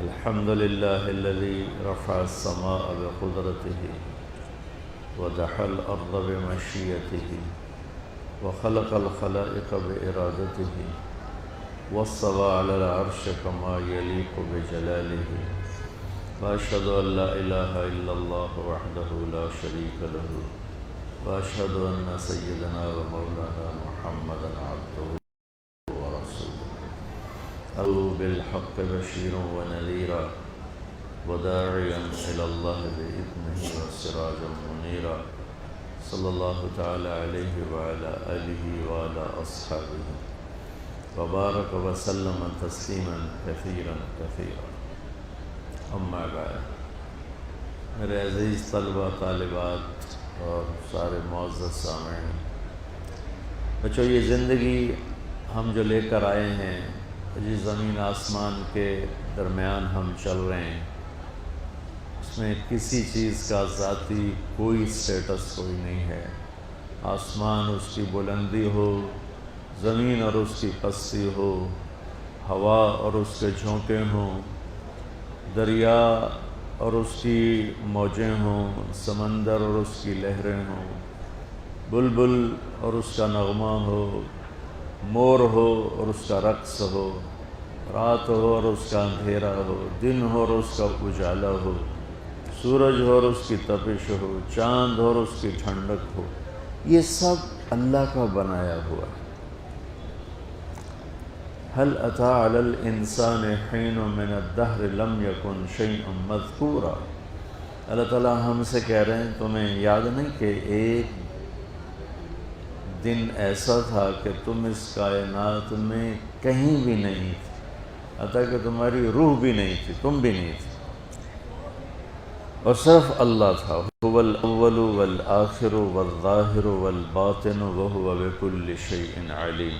الحمد لله الذي رفع السماء بقدرته ودحى الأرض بمشيئته وخلق الخلائق بإرادته واستوى على العرش كما يليق بجلاله وأشهد أن لا إله إلا الله وحده لا شريك له وأشهد أن سيدنا ومولانا محمدا عبده ورسوله بالحق بشيرا ونذيرا وداعيا إلى الله بإذنه وسراجا منيرا صلى الله تعالى عليه وعلى آله وعلى أصحابه وبارك وسلم تسليما كثيرا كثيرا اما بعد میرے عزیز طلبہ طالبات اور سارے معزز سامعین، بچوں، یہ زندگی ہم جو لے کر آئے ہیں، جس زمین آسمان کے درمیان ہم چل رہے ہیں، اس میں کسی چیز کا ذاتی کوئی سٹیٹس کوئی نہیں ہے۔ آسمان اس کی بلندی ہو، زمین اور اس کی پستی ہو، ہوا اور اس کے جھونکے ہوں، دریا اور اس کی موجیں ہوں، سمندر اور اس کی لہریں ہوں، بلبل اور اس کا نغمہ ہو، مور ہو اور اس کا رقص ہو، رات ہو اور اس کا اندھیرا ہو، دن ہو اور اس کا اجالا ہو، سورج ہو اور اس کی تپش ہو، چاند ہو اور اس کی ٹھنڈک ہو، یہ سب اللہ کا بنایا ہوا ہے۔ هل أتى على الإنسان حين من الدهر لم يكن شيئا مذكورا۔ اللہ تعالیٰ ہم سے کہہ رہے ہیں تمہیں یاد نہیں کہ ایک دن ایسا تھا کہ تم اس کائنات میں کہیں بھی نہیں تھے، حتیٰ کہ تمہاری روح بھی نہیں تھی، تم بھی نہیں تھے، اور صرف اللہ تھا۔ هو الأول والآخر والظاہر والباطن وهو بكل شيء علیم۔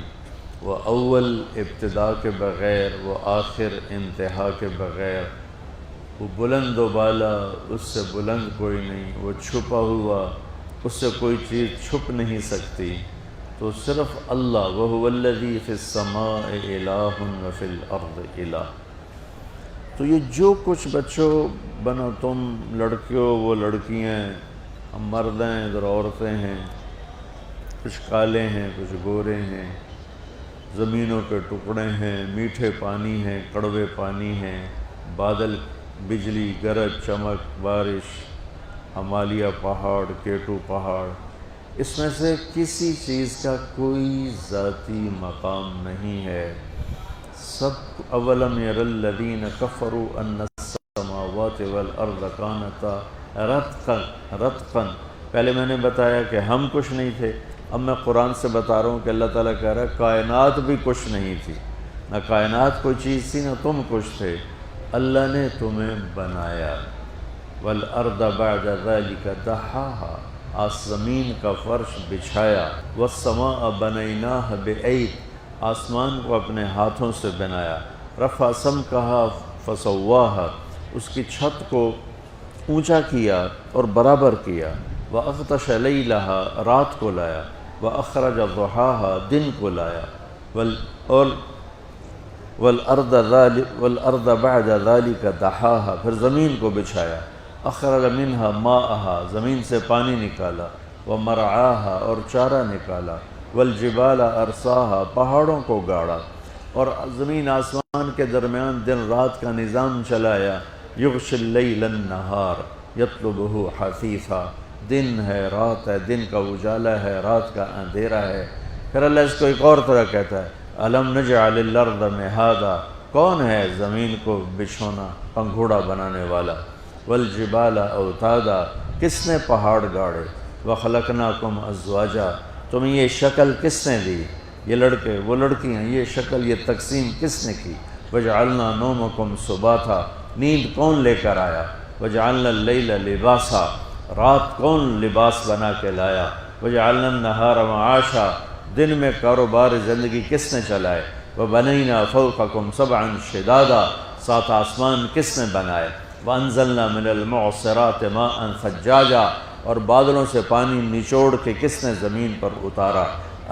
وہ اول ابتدا کے بغیر، وہ آخر انتہا کے بغیر، وہ بلند و بالا، اس سے بلند کوئی نہیں، وہ چھپا ہوا، اس سے کوئی چیز چھپ نہیں سکتی، تو صرف اللہ۔ وَهُوَ الَّذِي فِي السَّمَاءِ إِلَٰهٌ وَفِي الْأَرْضِ إِلَٰهٌ۔ تو یہ جو کچھ بچوں بنا، تم لڑکیوں، وہ لڑکیاں، ہم مرد ہیں، ادھر عورتیں ہیں، کچھ کالے ہیں، کچھ گورے ہیں، زمینوں کے ٹکڑے ہیں، میٹھے پانی ہیں، کڑوے پانی ہیں، بادل، بجلی، گرج، چمک، بارش، ہمالیہ پہاڑ، کیٹو پہاڑ، اس میں سے کسی چیز کا کوئی ذاتی مقام نہیں ہے۔ سب اولم یر الذین کفروا ان السماوات والارض کانتا رتقا۔ پہلے میں نے بتایا کہ ہم کچھ نہیں تھے، اب میں قرآن سے بتا رہا ہوں کہ اللہ تعالیٰ کہہ رہا ہے کائنات بھی کچھ نہیں تھی، نہ کائنات کوئی چیز تھی نہ تم کچھ تھے، اللہ نے تمہیں بنایا۔ والارض بعد ذلك دحاها، آس زمین کا فرش بچھایا، والسماء بنیناها بأید، آسمان کو اپنے ہاتھوں سے بنایا، رفع سمکها فسواها، اس کی چھت کو اونچا کیا اور برابر کیا، واغطش لیلها، رات کو لایا، وأخرج ضحاها، دن کو لایا، والارض بعد ذلك دحاها، پھر زمین کو بچھایا، اخرج منها ماءها، زمین سے پانی نکالا، ومرعاها، اور چارہ نکالا، والجبال ارساها، پہاڑوں کو گاڑا، اور زمین آسمان کے درمیان دن رات کا نظام چلایا، یغشی اللیل النہار یطلبه حثیثا، دن ہے، رات ہے، دن کا اجالا ہے، رات کا اندھیرا ہے۔ پھر اللہ اس کو ایک اور طرح کہتا ہے، الم نجعل الارض مہادا، کون ہے زمین کو بچھونا، پنگھوڑا بنانے والا، والجبال اوتادا، کس نے پہاڑ گاڑے، وخلقناکم ازواجا، تمہیں یہ شکل کس نے دی، یہ لڑکے وہ لڑکیاں، یہ شکل، یہ تقسیم کس نے کی، وجعلنا نومکم سباتا، نیند کون لے کر آیا، وجعلنا اللیل لباسا، رات کون لباس بنا کے لایا، وجعلنا النہار معاشا، دن میں کاروبار زندگی کس نے چلائے، وبنینا فوقکم سبعا شدادا، سات آسمان کس نے بنائے، وانزلنا من المعصرات ماء ثجاجا، اور بادلوں سے پانی نچوڑ کے کس نے زمین پر اتارا،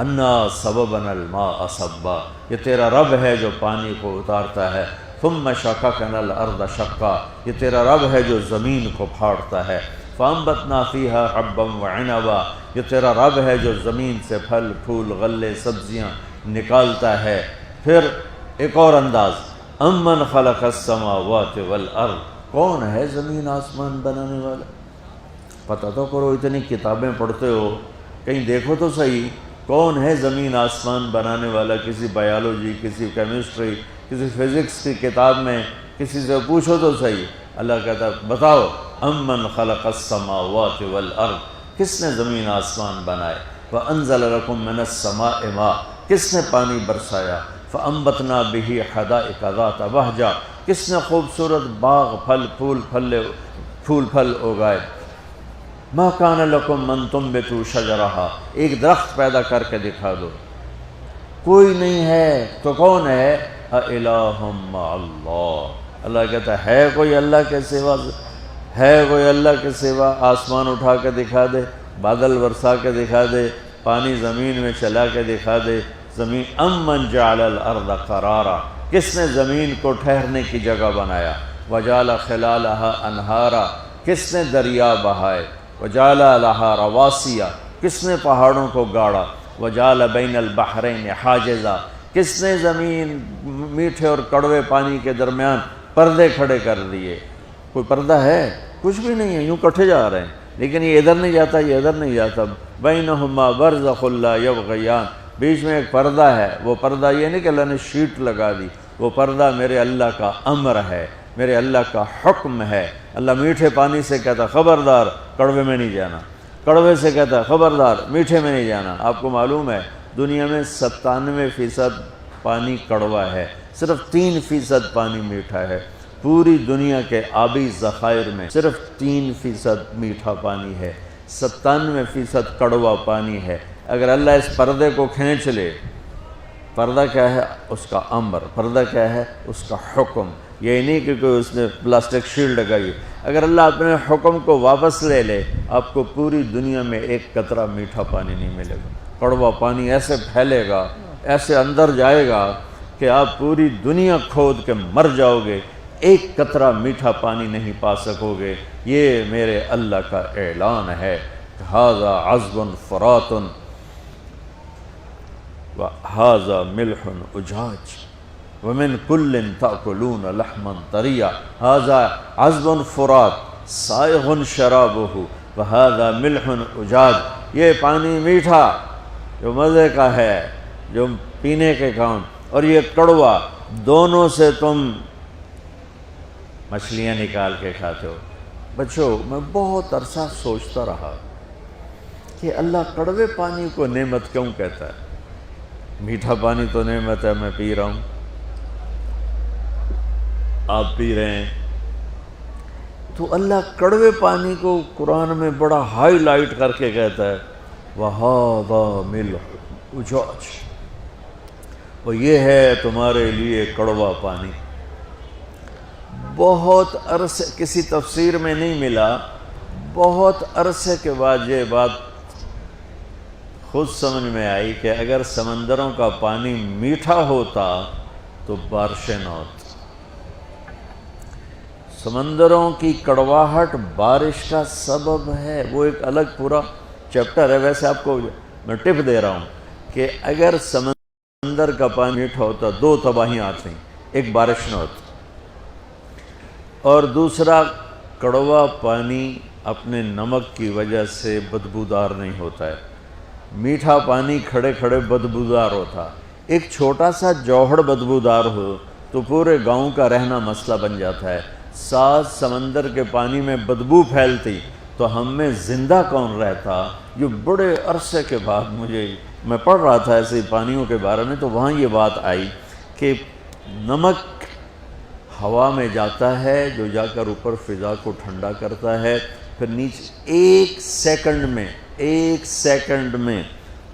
انا صببنا الماء صبا، یہ تیرا رب ہے جو پانی کو اتارتا ہے، ثم شققنا الارض شقا، یہ تیرا رب ہے جو زمین کو پھاڑتا ہے، فانبتنا فیہا حبا وعنبا، یہ تیرا رب ہے جو زمین سے پھل پھول غلے سبزیاں نکالتا ہے۔ پھر ایک اور انداز، امن خلق السماوات والارض، کون ہے زمین آسمان بنانے والا؟ پتہ تو کرو، اتنی کتابیں پڑھتے ہو، کہیں دیکھو تو صحیح کون ہے زمین آسمان بنانے والا۔ کسی بایولوجی، کسی کیمسٹری، کسی فزکس کی کتاب میں کسی سے پوچھو تو صحیح۔ اللہ کہتا ہے بتاؤ، امن خلق السماوات والارض، کس نے زمین آسمان بنائے؟ وانزل لکم من السماء ماء، کس نے پانی برسایا؟ فانبتنا بہ حدائق ذات بہجہ، کس نے خوبصورت باغ پھل پھول اگائے؟ ما کان لکم ان تنبتوا شجرہا، ایک درخت پیدا کر کے دکھا دو۔ کوئی نہیں ہے تو کون ہے؟ اِلٰہٌ مع اللہ، اللہ کہتا ہے کوئی اللہ کے سوا؟ ہے کوئی اللہ کے سوا؟ آسمان اٹھا کے دکھا دے، بادل برسا کے دکھا دے، پانی زمین میں چلا کے دکھا دے۔ زمین امن جعل الارض قرارا، کس نے زمین کو ٹھہرنے کی جگہ بنایا؟ وجعل خلالها انہارا، کس نے دریا بہائے؟ وجعل لها رواسیا، کس نے پہاڑوں کو گاڑا؟ وجعل بین البحرین حاجزا، کس نے زمین میٹھے اور کڑوے پانی کے درمیان پردے کھڑے کر دیے؟ کوئی پردہ ہے؟ کچھ بھی نہیں ہے، یوں کٹھے جا رہے ہیں، لیکن یہ ادھر نہیں جاتا، یہ ادھر نہیں جاتا۔ بینہما برزخ لا یبغیان، بیچ میں ایک پردہ ہے۔ وہ پردہ یہ نہیں کہ اللہ نے شیٹ لگا دی، وہ پردہ میرے اللہ کا امر ہے، میرے اللہ کا حکم ہے۔ اللہ میٹھے پانی سے کہتا خبردار کڑوے میں نہیں جانا، کڑوے سے کہتا خبردار میٹھے میں نہیں جانا۔ آپ کو معلوم ہے دنیا میں 97% پانی کڑوا ہے، صرف 3% پانی میٹھا ہے۔ پوری دنیا کے آبی ذخائر میں صرف 3% میٹھا پانی ہے، 97% کڑوا پانی ہے۔ اگر اللہ اس پردے کو کھینچ لے، پردہ کیا ہے؟ اس کا امر۔ پردہ کیا ہے؟ اس کا حکم۔ یہ نہیں کہ کوئی اس نے پلاسٹک شیلڈ لگائی۔ اگر اللہ اپنے حکم کو واپس لے لے، آپ کو پوری دنیا میں ایک قطرہ میٹھا پانی نہیں ملے گا۔ کڑوا پانی ایسے پھیلے گا، ایسے اندر جائے گا کہ آپ پوری دنیا کھود کے مر جاؤ گے، ایک قطرہ میٹھا پانی نہیں پا سکو گے۔ یہ میرے اللہ کا اعلان ہے۔ ھذا عذب فرات وَهَذَا مِلْحٌ أُجَاجٌ وَمِنْ كُلٍّ تَأْكُلُونَ لَحْمًا طَرِيًّا هَذَا عَذْبٌ فُرَاتٌ سَائِغٌ شَرَابُهُ وَهَذَا مِلْحٌ أُجَاجٌ، یہ پانی میٹھا جو مزے کا ہے، جو پینے کے کام، اور یہ کڑوا، دونوں سے تم مچھلیاں نکال کے کھاتے ہو۔ بچوں، میں بہت عرصہ سوچتا رہا کہ اللہ کڑوے پانی کو نعمت کیوں کہتا ہے؟ میٹھا پانی تو نعمت ہے، میں پی رہا ہوں، آپ پی رہے ہیں، تو اللہ کڑوے پانی کو قرآن میں بڑا ہائی لائٹ کر کے کہتا ہے وَهَذَا مِلْحٌ أُجَاجٌ، اور یہ ہے تمہارے لیے کڑوا پانی۔ بہت عرصے، کسی تفسیر میں نہیں ملا، بہت عرصے کے بعد یہ بات خود سمجھ میں آئی کہ اگر سمندروں کا پانی میٹھا ہوتا تو بارشیں نہ ہوتی۔ سمندروں کی کڑواہٹ بارش کا سبب ہے، وہ ایک الگ پورا چیپٹر ہے۔ ویسے آپ کو میں ٹپ دے رہا ہوں کہ اگر سمندر کا پانی میٹھا ہوتا 2 تباہیاں آتی، ایک بارش نہ ہوتی، اور دوسرا کڑوا پانی اپنے نمک کی وجہ سے بدبودار نہیں ہوتا ہے۔ میٹھا پانی کھڑے کھڑے بدبودار ہوتا، ایک چھوٹا سا جوہڑ بدبودار ہو تو پورے گاؤں کا رہنا مسئلہ بن جاتا ہے۔ ساتھ سمندر کے پانی میں بدبو پھیلتی تو ہم میں زندہ کون رہتا؟ جو بڑے عرصے کے بعد میں پڑھ رہا تھا ایسے پانیوں کے بارے میں، تو وہاں یہ بات آئی کہ نمک ہوا میں جاتا ہے، جو جا کر اوپر فضا کو ٹھنڈا کرتا ہے، پھر نیچے ایک سیکنڈ میں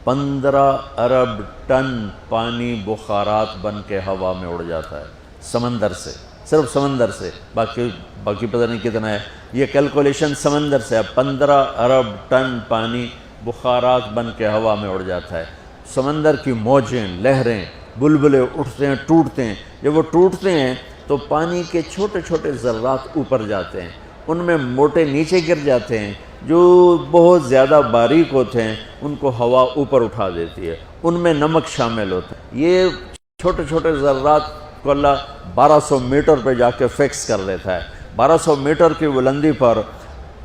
15 ارب ٹن پانی بخارات بن کے ہوا میں اڑ جاتا ہے سمندر سے، صرف سمندر سے، باقی پتہ نہیں کتنا ہے، یہ کیلکولیشن سمندر سے ہے۔ 15 ارب ٹن پانی بخارات بن کے ہوا میں اڑ جاتا ہے۔ سمندر کی موجیں، لہریں، بلبلے اٹھتے ہیں، ٹوٹتے ہیں، جب وہ ٹوٹتے ہیں تو پانی کے چھوٹے چھوٹے ذرات اوپر جاتے ہیں، ان میں موٹے نیچے گر جاتے ہیں، جو بہت زیادہ باریک ہوتے ہیں ان کو ہوا اوپر اٹھا دیتی ہے، ان میں نمک شامل ہوتا ہے۔ یہ چھوٹے چھوٹے ذرات کو اللہ 1200 میٹر پہ جا کے فکس کر دیتا ہے۔ 1200 میٹر کی بلندی پر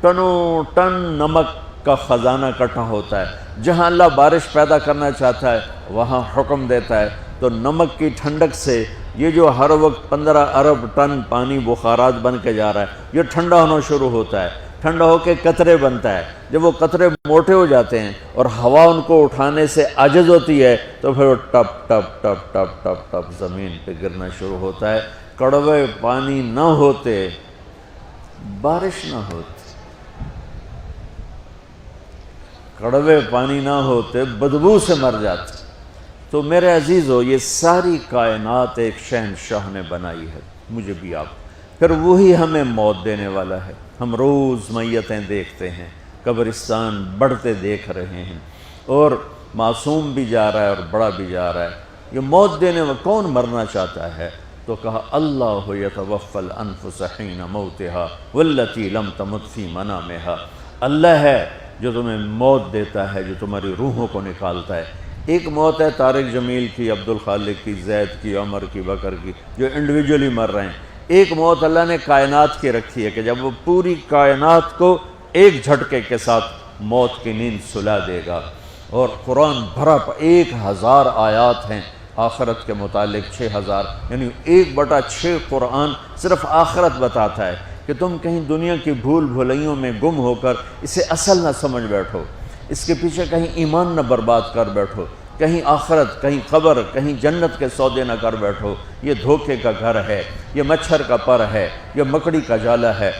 ٹنوں ٹن نمک کا خزانہ اکٹھا ہوتا ہے۔ جہاں اللہ بارش پیدا کرنا چاہتا ہے وہاں حکم دیتا ہے، تو نمک کی ٹھنڈک سے یہ جو ہر وقت 15 ارب ٹن پانی بخارات بن کے جا رہا ہے، یہ ٹھنڈا ہونا شروع ہوتا ہے، ٹھنڈا ہو کے قطرے بنتا ہے۔ جب وہ قطرے موٹے ہو جاتے ہیں اور ہوا ان کو اٹھانے سے عاجز ہوتی ہے تو پھر وہ ٹپ ٹپ ٹپ ٹپ ٹپ ٹپ زمین پہ گرنا شروع ہوتا ہے۔ کڑوے پانی نہ ہوتے، بارش نہ ہوتی، کڑوے پانی نہ ہوتے بدبو سے مر جاتے۔ تو میرے عزیزو، یہ ساری کائنات ایک شہنشاہ نے بنائی ہے، مجھے بھی آپ، پھر وہی ہمیں موت دینے والا ہے۔ ہم روز میتیں دیکھتے ہیں، قبرستان بڑھتے دیکھ رہے ہیں، اور معصوم بھی جا رہا ہے اور بڑا بھی جا رہا ہے۔ یہ موت دینے میں کون مرنا چاہتا ہے؟ تو کہا اللہ یتوفی الانفس حین موتها والتی لم تمت فی منامها، اللہ ہے جو تمہیں موت دیتا ہے، جو تمہاری روحوں کو نکالتا ہے۔ ایک موت ہے طارق جمیل کی، عبد الخالق کی، زید کی، عمر کی، بکر کی، جو انڈیویجولی مر رہے ہیں۔ ایک موت اللہ نے کائنات کی رکھی ہے کہ جب وہ پوری کائنات کو ایک جھٹکے کے ساتھ موت کی نیند سلا دے گا۔ اور قرآن بھرا 1000 آیات ہیں آخرت کے متعلق، 6000، یعنی 1/6 قرآن صرف آخرت بتاتا ہے کہ تم کہیں دنیا کی بھول بھلائیوں میں گم ہو کر اسے اصل نہ سمجھ بیٹھو، اس کے پیچھے کہیں ایمان نہ برباد کر بیٹھو، کہیں آخرت، کہیں قبر، کہیں جنت کے سودے نہ کر بیٹھو۔ یہ دھوکے کا گھر ہے، یہ مچھر کا پر ہے، یہ مکڑی کا جالا ہے۔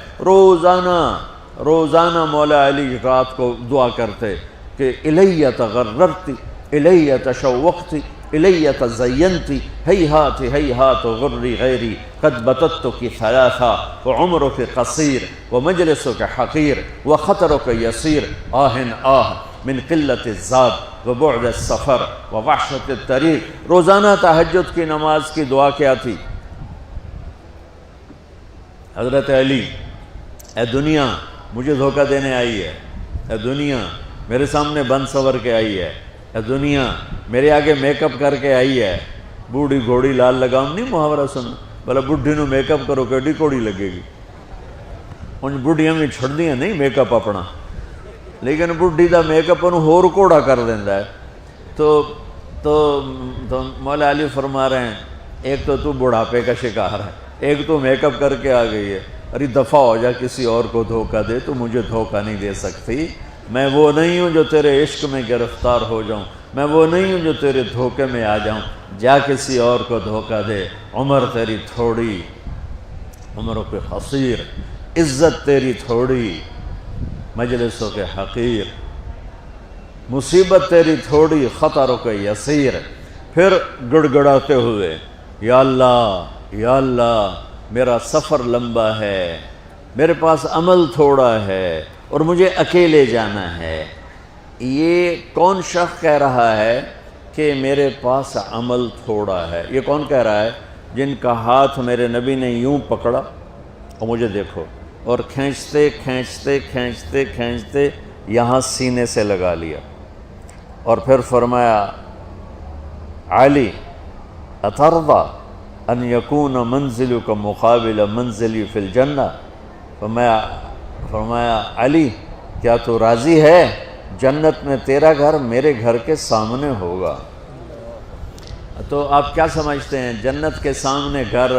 روزانہ مولا علی رات کو دعا کرتے کہ الیہ تغررتی، الیہ تشوقتی، الیہ تزینتی، ہیہات ہیہات غری غیری قد بتتک ثلاثا وعمرک قصیر ومجلسک حقیر وخطرک یسیر آہ آہ من قلت الزاد وبعد السفر ووحشت الطریق۔ روزانہ تہجد کی نماز کی دعا کیا تھی؟ حضرت علی، اے دنیا مجھے دھوکہ دینے آئی ہے، اے دنیا میرے سامنے بند سور کے آئی ہے، اے دنیا میرے آگے میک اپ کر کے آئی ہے۔ بوڑھی گھوڑی لال لگام نہیں محاورہ سنا، بلا بڈھی نو میک اپ کرو کیڈی کوڑی لگے گی۔ ان بڈھیاں بھی چھڑ دیاں نہیں میک اپ اپنا، لیکن بڈھی دا میک اپ انہوں ہور کوڑا کر دیندہ ہے۔ تو مولا علی فرما رہے ہیں ایک تو بڑھاپے کا شکار ہے، ایک تو میک اپ کر کے آ گئی ہے، ارے دفعہ ہو جا، کسی اور کو دھوکہ دے تو مجھے دھوکہ نہیں دے سکتی۔ میں وہ نہیں ہوں جو تیرے عشق میں گرفتار ہو جاؤں، میں وہ نہیں ہوں جو تیرے دھوکے میں آ جاؤں، جا کسی اور کو دھوکہ دے۔ عمر تیری تھوڑی، عمروں کے قصیر، عزت تیری تھوڑی، مجلسوں کے حقیر، مصیبت تیری تھوڑی، خطروں کے یسیر۔ پھر گڑ گڑاتے ہوئے یا اللہ یا اللہ، میرا سفر لمبا ہے، میرے پاس عمل تھوڑا ہے اور مجھے اکیلے جانا ہے۔ یہ کون شخص کہہ رہا ہے کہ میرے پاس عمل تھوڑا ہے؟ یہ کون کہہ رہا ہے؟ جن کا ہاتھ میرے نبی نے یوں پکڑا اور مجھے دیکھو، اور کھینچتے کھینچتے کھینچتے کھینچتے یہاں سینے سے لگا لیا، اور پھر فرمایا علی اترضی ان یکون منزلک مقابل منزلی فی الجنہ، فرمایا علی کیا تو راضی ہے جنت میں تیرا گھر میرے گھر کے سامنے ہوگا؟ تو آپ کیا سمجھتے ہیں جنت کے سامنے گھر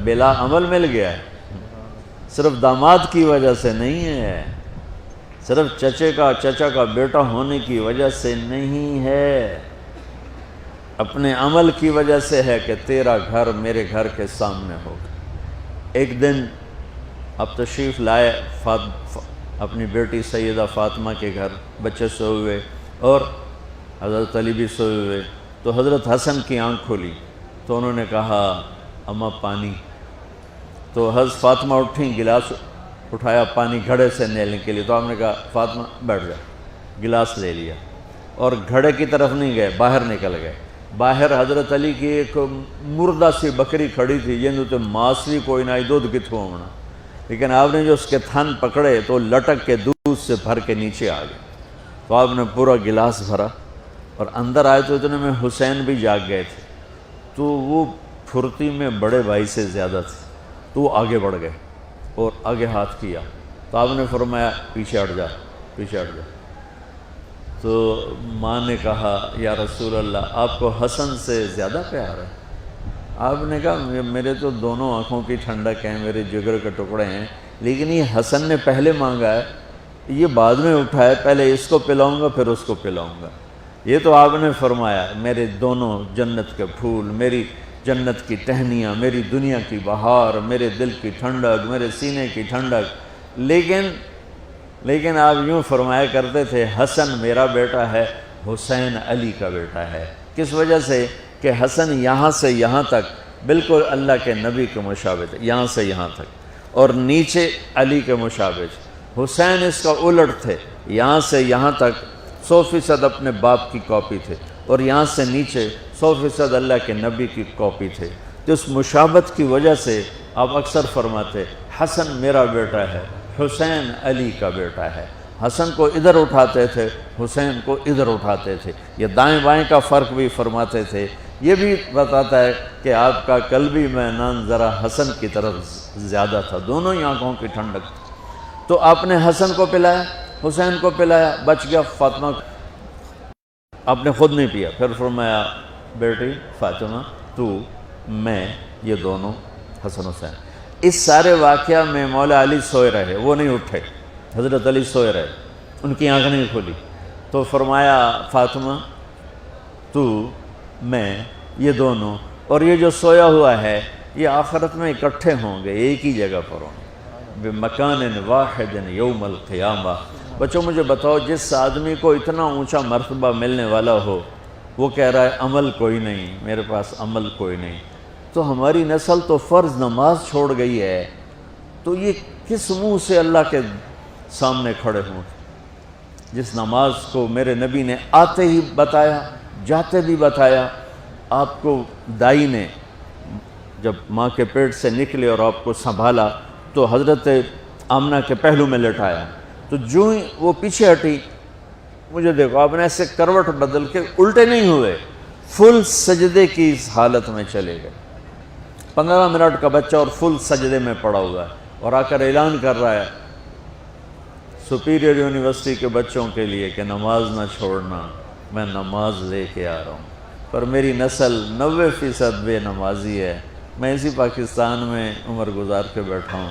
بلا عمل مل گیا ہے؟ صرف داماد کی وجہ سے نہیں ہے، صرف چچا کا بیٹا ہونے کی وجہ سے نہیں ہے، اپنے عمل کی وجہ سے ہے کہ تیرا گھر میرے گھر کے سامنے ہوگا۔ ایک دن اب تشریف لائے اپنی بیٹی سیدہ فاطمہ کے گھر، بچے سوئے ہوئے اور حضرت علی بھی سوئے ہوئے، تو حضرت حسن کی آنکھ کھولی تو انہوں نے کہا اماں پانی، تو حضرت فاطمہ اٹھیں، گلاس اٹھایا پانی گھڑے سے لینے کے لیے، تو آپ نے کہا فاطمہ بیٹھ جا، گلاس لے لیا اور گھڑے کی طرف نہیں گئے، باہر نکل گئے، باہر حضرت علی کی ایک مردہ سی بکری کھڑی تھی، یہ تو ماس بھی کوئی نہ دودھ کتوں ہونا، لیکن آپ نے جو اس کے تھن پکڑے تو لٹک کے دودھ سے بھر کے نیچے آ گئے۔ تو آپ نے پورا گلاس بھرا اور اندر آئے تو اتنے میں حسین بھی جاگ گئے تھے، تو وہ پھرتی میں بڑے بھائی سے زیادہ تھے، تو وہ آگے بڑھ گئے اور آگے ہاتھ کیا، تو آپ نے فرمایا پیچھے ہٹ جا، پیچھے ہٹ جا۔ تو ماں نے کہا یا رسول اللہ آپ کو حسن سے زیادہ پیار ہے؟ آپ نے کہا میرے تو دونوں آنکھوں کی ٹھنڈک ہیں، میرے جگر کے ٹکڑے ہیں، لیکن یہ حسن نے پہلے مانگا ہے، یہ بعد میں اٹھا ہے، پہلے اس کو پلاؤں گا پھر اس کو پلاؤں گا۔ یہ تو آپ نے فرمایا میرے دونوں جنت کے پھول، میری جنت کی ٹہنیاں، میری دنیا کی بہار، میرے دل کی ٹھنڈک، میرے سینے کی ٹھنڈک، لیکن آپ یوں فرمایا کرتے تھے حسن میرا بیٹا ہے، حسین علی کا بیٹا ہے۔ کس وجہ سے؟ کہ حسن یہاں سے یہاں تک بالکل اللہ کے نبی کے مشابہ تھے، یہاں سے یہاں تک، اور نیچے علی کے مشابہ تھے۔ حسین اس کا الٹ تھے، یہاں سے یہاں تک 100% اپنے باپ کی کاپی تھے، اور یہاں سے نیچے 100% اللہ کے نبی کی کاپی تھے۔ تو اس مشابہت کی وجہ سے آپ اکثر فرماتے حسن میرا بیٹا ہے، حسین علی کا بیٹا ہے۔ حسن کو ادھر اٹھاتے تھے، حسین کو ادھر اٹھاتے تھے، یہ دائیں بائیں کا فرق بھی فرماتے تھے۔ یہ بھی بتاتا ہے کہ آپ کا قلبی میدان ذرا حسن کی طرف زیادہ تھا، دونوں ہی آنکھوں کی ٹھنڈک تھی۔ تو آپ نے حسن کو پلایا، حسین کو پلایا، بچ گیا فاطمہ کو آپ نے خود نہیں پیا۔ پھر فرمایا بیٹی فاطمہ تو میں یہ دونوں حسن حسین۔ اس سارے واقعہ میں مولا علی سوئے رہے، وہ نہیں اٹھے، حضرت علی سوئے رہے، ان کی آنکھ نہیں کھلی۔ تو فرمایا فاطمہ تو میں یہ دونوں، اور یہ جو سویا ہوا ہے یہ آخرت میں اکٹھے ہوں گے، ایک ہی جگہ پر ہوں گے، بمکان واحد یوم القیامہ۔ بچوں مجھے بتاؤ، جس آدمی کو اتنا اونچا مرتبہ ملنے والا ہو، وہ کہہ رہا ہے عمل کوئی نہیں، میرے پاس عمل کوئی نہیں، تو ہماری نسل تو فرض نماز چھوڑ گئی ہے، تو یہ کس منہ سے اللہ کے سامنے کھڑے ہوں؟ جس نماز کو میرے نبی نے آتے ہی بتایا، جاتے بھی بتایا، آپ کو دائی نے جب ماں کے پیٹ سے نکلے اور آپ کو سنبھالا تو حضرت آمنہ کے پہلو میں لٹایا، تو جو ہی وہ پیچھے ہٹی، مجھے دیکھو آپ نے ایسے کروٹ بدل کے الٹے نہیں ہوئے، فل سجدے کی اس حالت میں چلے گئے۔ 15 منٹ کا بچہ اور فل سجدے میں پڑا ہوا ہے، اور آ کر اعلان کر رہا ہے سپیریئر یونیورسٹی کے بچوں کے لیے کہ نماز نہ چھوڑنا، میں نماز لے کے آ رہا ہوں۔ پر میری نسل 90% بے نمازی ہے، میں اسی پاکستان میں عمر گزار کے بیٹھا ہوں،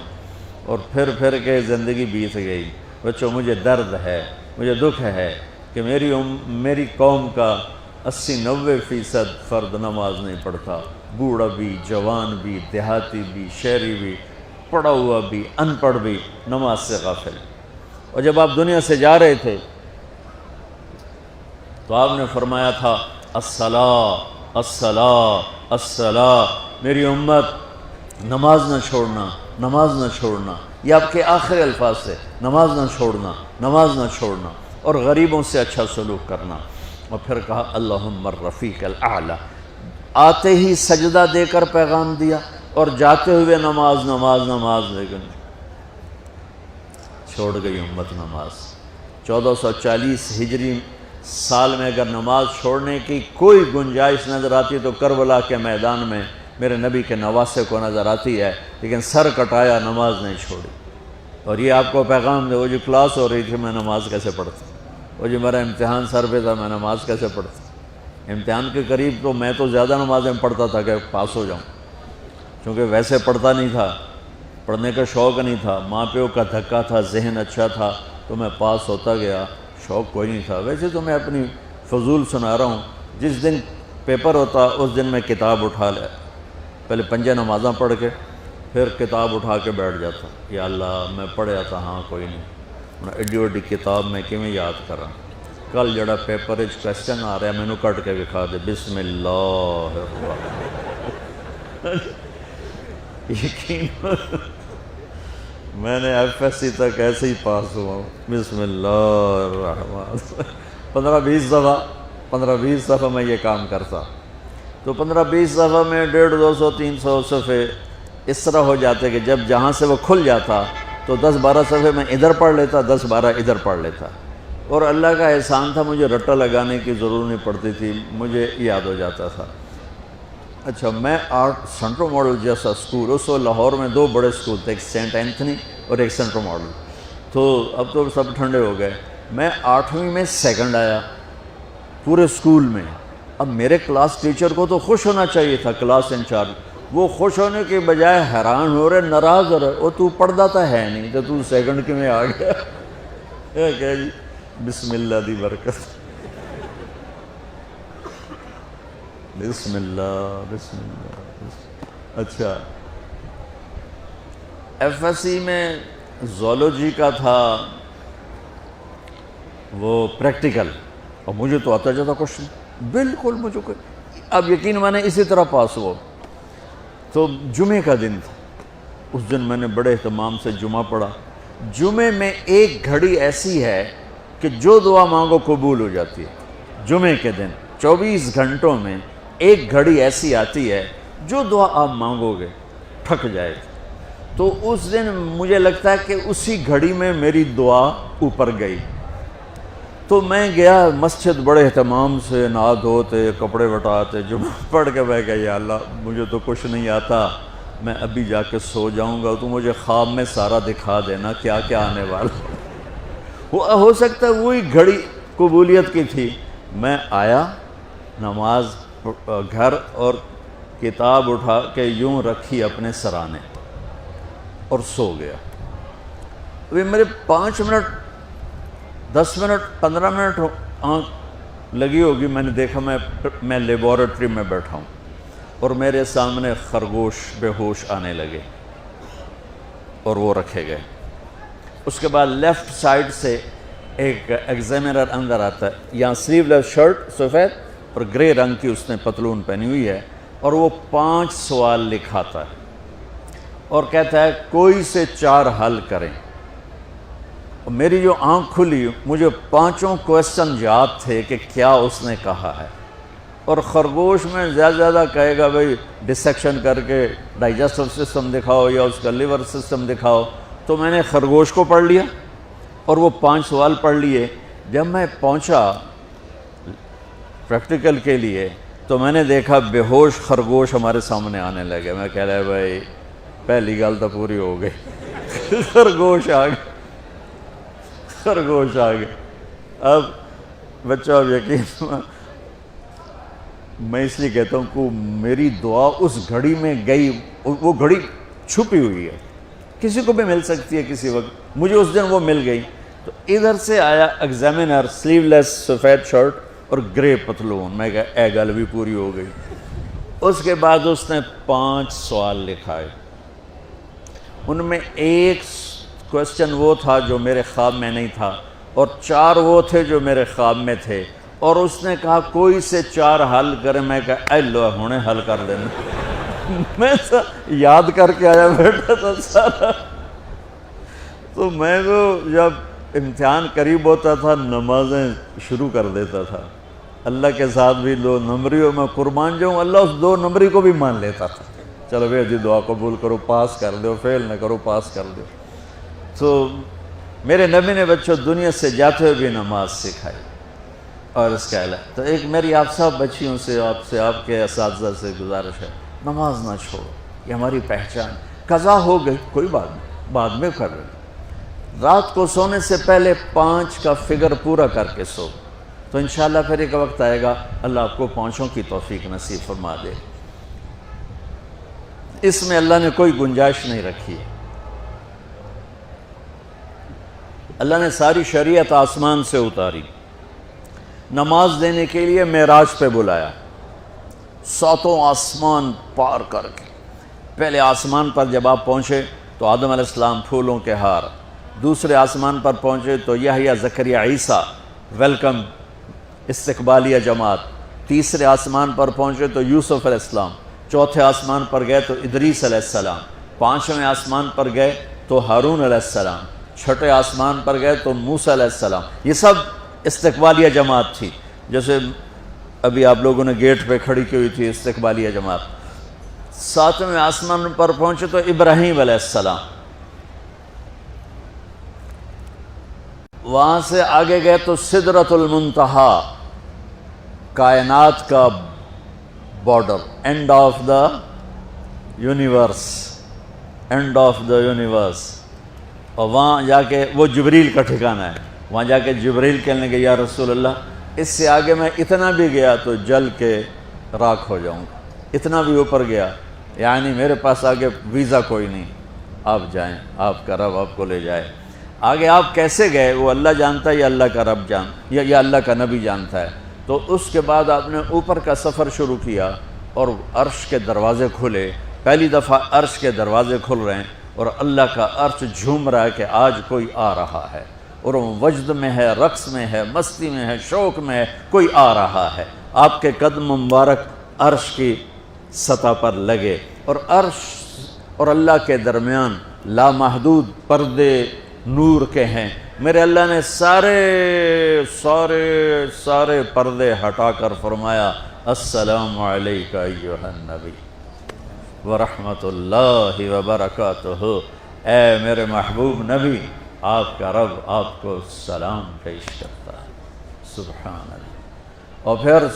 اور پھر کے زندگی بیت گئی۔ بچوں مجھے درد ہے، مجھے دکھ ہے کہ میری قوم کا 80-90% فرد نماز نہیں پڑھتا، بوڑھا بھی، جوان بھی، دیہاتی بھی، شہری بھی، پڑھا ہوا بھی، ان پڑھ بھی نماز سے غافل۔ اور جب آپ دنیا سے جا رہے تھے تو آپ نے فرمایا تھا الصلاۃ الصلاۃ الصلاۃ، میری امت نماز نہ چھوڑنا، نماز نہ چھوڑنا، یہ آپ کے آخری الفاظ سے، نماز نہ چھوڑنا، نماز نہ چھوڑنا، اور غریبوں سے اچھا سلوک کرنا۔ اور پھر کہا اللہم الرفیق الاعلیٰ، آتے ہی سجدہ دے کر پیغام دیا، اور جاتے ہوئے نماز نماز نماز، لیکن چھوڑ گئی امت نماز۔ 1440 ہجری سال میں اگر نماز چھوڑنے کی کوئی گنجائش نظر آتی تو کربلا کے میدان میں میرے نبی کے نواسے کو نظر آتی ہے، لیکن سر کٹایا، نماز نہیں چھوڑی۔ اور یہ آپ کو پیغام دے، وہ جو کلاس ہو رہی تھی میں نماز کیسے پڑھتا، وہ جو میرا امتحان سر پہ تھا میں نماز کیسے پڑھتا۔ امتحان کے قریب تو میں تو زیادہ نمازیں پڑھتا تھا کہ پاس ہو جاؤں، کیونکہ ویسے پڑھتا نہیں تھا، پڑھنے کا شوق نہیں تھا، ماں پیو کا دھکا تھا، ذہن اچھا تھا تو میں پاس ہوتا گیا، شوق کوئی نہیں تھا۔ ویسے تو میں اپنی فضول سنا رہا ہوں، جس دن پیپر ہوتا اس دن میں کتاب اٹھا لیا، پہلے 5 نمازاں پڑھ کے پھر کتاب اٹھا کے بیٹھ جاتا، یا اللہ میں پڑھیا تھا، ہاں کوئی نہیں، ایڈی وڈی کتاب میں کیویں یاد کرا۔ کل جڑا پیپر وچ کوسچن آ رہا ہے مینوں کٹ کے دکھا دے، بسم اللہ یقین میں نے FSC تک ایسے ہی پاس ہوا ہوں، بسم اللہ الرحمن 15-20 دفعہ میں یہ کام کرتا، تو 15-20 صفحہ میں 150, 200, 300 صفحے اس طرح ہو جاتے کہ جب جہاں سے وہ کھل جاتا تو 10-12 صفحے میں ادھر پڑھ لیتا, 10-12 ادھر پڑھ لیتا. اور اللہ کا احسان تھا, مجھے رٹا لگانے کی ضرورت نہیں پڑتی تھی, مجھے یاد ہو جاتا تھا. اچھا, میں سینٹرو ماڈل جیسا اسکول, اس وقت لاہور میں 2 بڑے اسکول تھے, ایک سینٹ اینتھنی اور ایک سینٹرو ماڈل. تو اب تو سب ٹھنڈے ہو گئے. میں 8ویں میں سیکنڈ آیا پورے اسکول میں. اب میرے کلاس ٹیچر کو تو خوش ہونا چاہیے تھا, کلاس انچارج. وہ خوش ہونے کے بجائے حیران ہو رہے, ناراض ہو رہے, وہ تو پڑھتا تھا ہے نہیں تو سیکنڈ کے میں آ گیا. کیا جی, بسم اللہ دی برکت, بسم اللہ بسم اللہ. اچھا, ایف ایس سی میں زولوجی کا تھا وہ پریکٹیکل, اور مجھے تو آتا جاتا کچھ نہیں, بالکل مجھے کوئی. اب یقین میں نے اسی طرح پاس ہوا. تو جمعے کا دن تھا, اس دن میں نے بڑے اہتمام سے جمعہ پڑھا. جمعے میں ایک گھڑی ایسی ہے کہ جو دعا مانگو قبول ہو جاتی ہے. جمعے کے دن 24 گھنٹوں میں ایک گھڑی ایسی آتی ہے جو دعا آپ مانگو گے ٹھک جائے گی. تو اس دن مجھے لگتا ہے کہ اسی گھڑی میں میری دعا اوپر گئی. تو میں گیا مسجد بڑے اہتمام سے, نہا دھوتے, کپڑے وٹاتے, جمعہ پڑھ کے میں کہا یا اللہ مجھے تو کچھ نہیں آتا, میں ابھی جا کے سو جاؤں گا, تو مجھے خواب میں سارا دکھا دینا کیا کیا آنے والا. ہو سکتا ہے وہی گھڑی قبولیت کی تھی. میں آیا نماز گھر, اور کتاب اٹھا کے یوں رکھی اپنے سرانے اور سو گیا. ابھی میرے 5 منٹ 10 منٹ 15 منٹ آنکھ لگی ہوگی, میں نے دیکھا میں لیبارٹری میں بیٹھا ہوں اور میرے سامنے خرگوش بے ہوش آنے لگے اور وہ رکھے گئے. اس کے بعد لیفٹ سائڈ سے ایک ایگزامینر اندر آتا ہے, یہاں سلیو لیس شرٹ سفید اور گرے رنگ کی اس نے پتلون پہنی ہوئی ہے, اور وہ 5 سوال لکھاتا ہے اور کہتا ہے کوئی سے 4 حل کریں. اور میری جو آنکھ کھلی, مجھے 5 کویسچن یاد تھے کہ کیا اس نے کہا ہے. اور خرگوش میں زیادہ کہے گا بھئی ڈسیکشن کر کے ڈائجسٹو سسٹم دکھاؤ یا اس کا لیور سسٹم دکھاؤ. تو میں نے خرگوش کو پڑھ لیا اور وہ 5 سوال پڑھ لیے. جب میں پہنچا پریکٹیکل کے لیے تو میں نے دیکھا بے ہوش خرگوش ہمارے سامنے آنے لگے. میں کہہ رہا بھائی پہلی گل تو پوری ہو گئی, خرگوش آ گئے, خرگوش آ گئے. اب بچہ اب یقین میں اس لیے کہتا ہوں کہ میری دعا اس گھڑی میں گئی, وہ گھڑی چھپی ہوئی ہے, کسی کو بھی مل سکتی ہے کسی وقت. مجھے اس دن وہ مل گئی. تو ادھر سے آیا ایگزامینر, سلیو لیس سفید شرٹ اور گرے پتلون. میں کہا اے گل بھی پوری ہو گئی. اس کے بعد اس نے 5 سوال لکھائے. ان میں ایک کویسچن وہ تھا جو میرے خواب میں نہیں تھا, اور 4 وہ تھے جو میرے خواب میں تھے. اور اس نے کہا کوئی سے 4 حل کرے. میں کہا اے لو ہونے حل کر دینا. میں تو یاد کر کے آیا بیٹھا تھا سارا. تو میں تو جب امتحان قریب ہوتا تھا نمازیں شروع کر دیتا تھا. اللہ کے ساتھ بھی 2 نمبریوں میں قربان جاؤں, اللہ اس 2 نمبری کو بھی مان لیتا تھا. چلو بھائی جی دعا قبول کرو, پاس کر دو, فیل نہ کرو, پاس کر دو. تو میرے نبی نے بچوں دنیا سے جاتے ہوئے بھی نماز سکھائی. اور اس کا علاج تو ایک میری آپ سب بچیوں سے, آپ کے اساتذہ سے گزارش ہے, نماز نہ چھوڑو, یہ ہماری پہچان. قضا ہو گئی کوئی بات نہیں, بعد میں کر لیں. رات کو سونے سے پہلے 5 کا فگر پورا کر کے سو, تو انشاءاللہ پھر ایک وقت آئے گا اللہ آپ کو 5 کی توفیق نصیب فرما دے. اس میں اللہ نے کوئی گنجائش نہیں رکھی. اللہ نے ساری شریعت آسمان سے اتاری, نماز دینے کے لیے معراج پہ بلایا, 7 آسمان پار کر کے. پہلے آسمان پر جب آپ پہنچے تو آدم علیہ السلام پھولوں کے ہار, دوسرے آسمان پر پہنچے تو یحییٰ زکریا عیسیٰ ویلکم استقبالیہ جماعت, تیسرے آسمان پر پہنچے تو یوسف علیہ السلام, چوتھے آسمان پر گئے تو ادریس علیہ السلام, 5ویں آسمان پر گئے تو ہارون علیہ السلام, 6ٹھے آسمان پر گئے تو موسیٰ علیہ السلام. یہ سب استقبالیہ جماعت تھی. جیسے ابھی آپ لوگوں نے گیٹ پہ کھڑی کی ہوئی تھی استقبالیہ جماعت، 7ویں آسمان پر پہنچے تو ابراہیم علیہ السلام، وہاں سے آگے گئے تو سدرۃ المنتہا، کائنات کا border, and of the universe, and of the universe, اور وہاں جا کے وہ جبریل کا ٹھکانہ ہے، وہاں جا کے جبریل کہنے کہ یا رسول اللہ اس سے آگے میں اتنا بھی گیا تو جل کے راکھ ہو جاؤں گا، اتنا بھی اوپر گیا یعنی میرے پاس آگے ویزا کوئی نہیں، آپ جائیں، آپ کا رب آپ کو لے جائے۔ آگے آپ کیسے گئے وہ اللہ جانتا ہے یا اللہ کا رب یا اللہ کا نبی جانتا ہے۔ تو اس کے بعد آپ نے اوپر کا سفر شروع کیا اور عرش کے دروازے کھلے، پہلی دفعہ عرش کے دروازے کھل رہے ہیں اور اللہ کا عرش جھوم رہا ہے کہ آج کوئی آ رہا ہے، اور وہ وجد میں ہے، رقص میں ہے، مستی میں ہے، شوق میں ہے، کوئی آ رہا ہے۔ آپ کے قدم مبارک عرش کی سطح پر لگے، اور عرش اور اللہ کے درمیان لامحدود پردے نور کے ہیں۔ میرے اللہ نے سارے پردے ہٹا کر فرمایا السلام علیکہ ایھا النبی ورحمۃ اللہ وبرکاتہ، اے میرے محبوب نبی، آپ کا رب آپ کو سلام پیش کرتا ہے۔ سبحان اللہ۔ اور پھر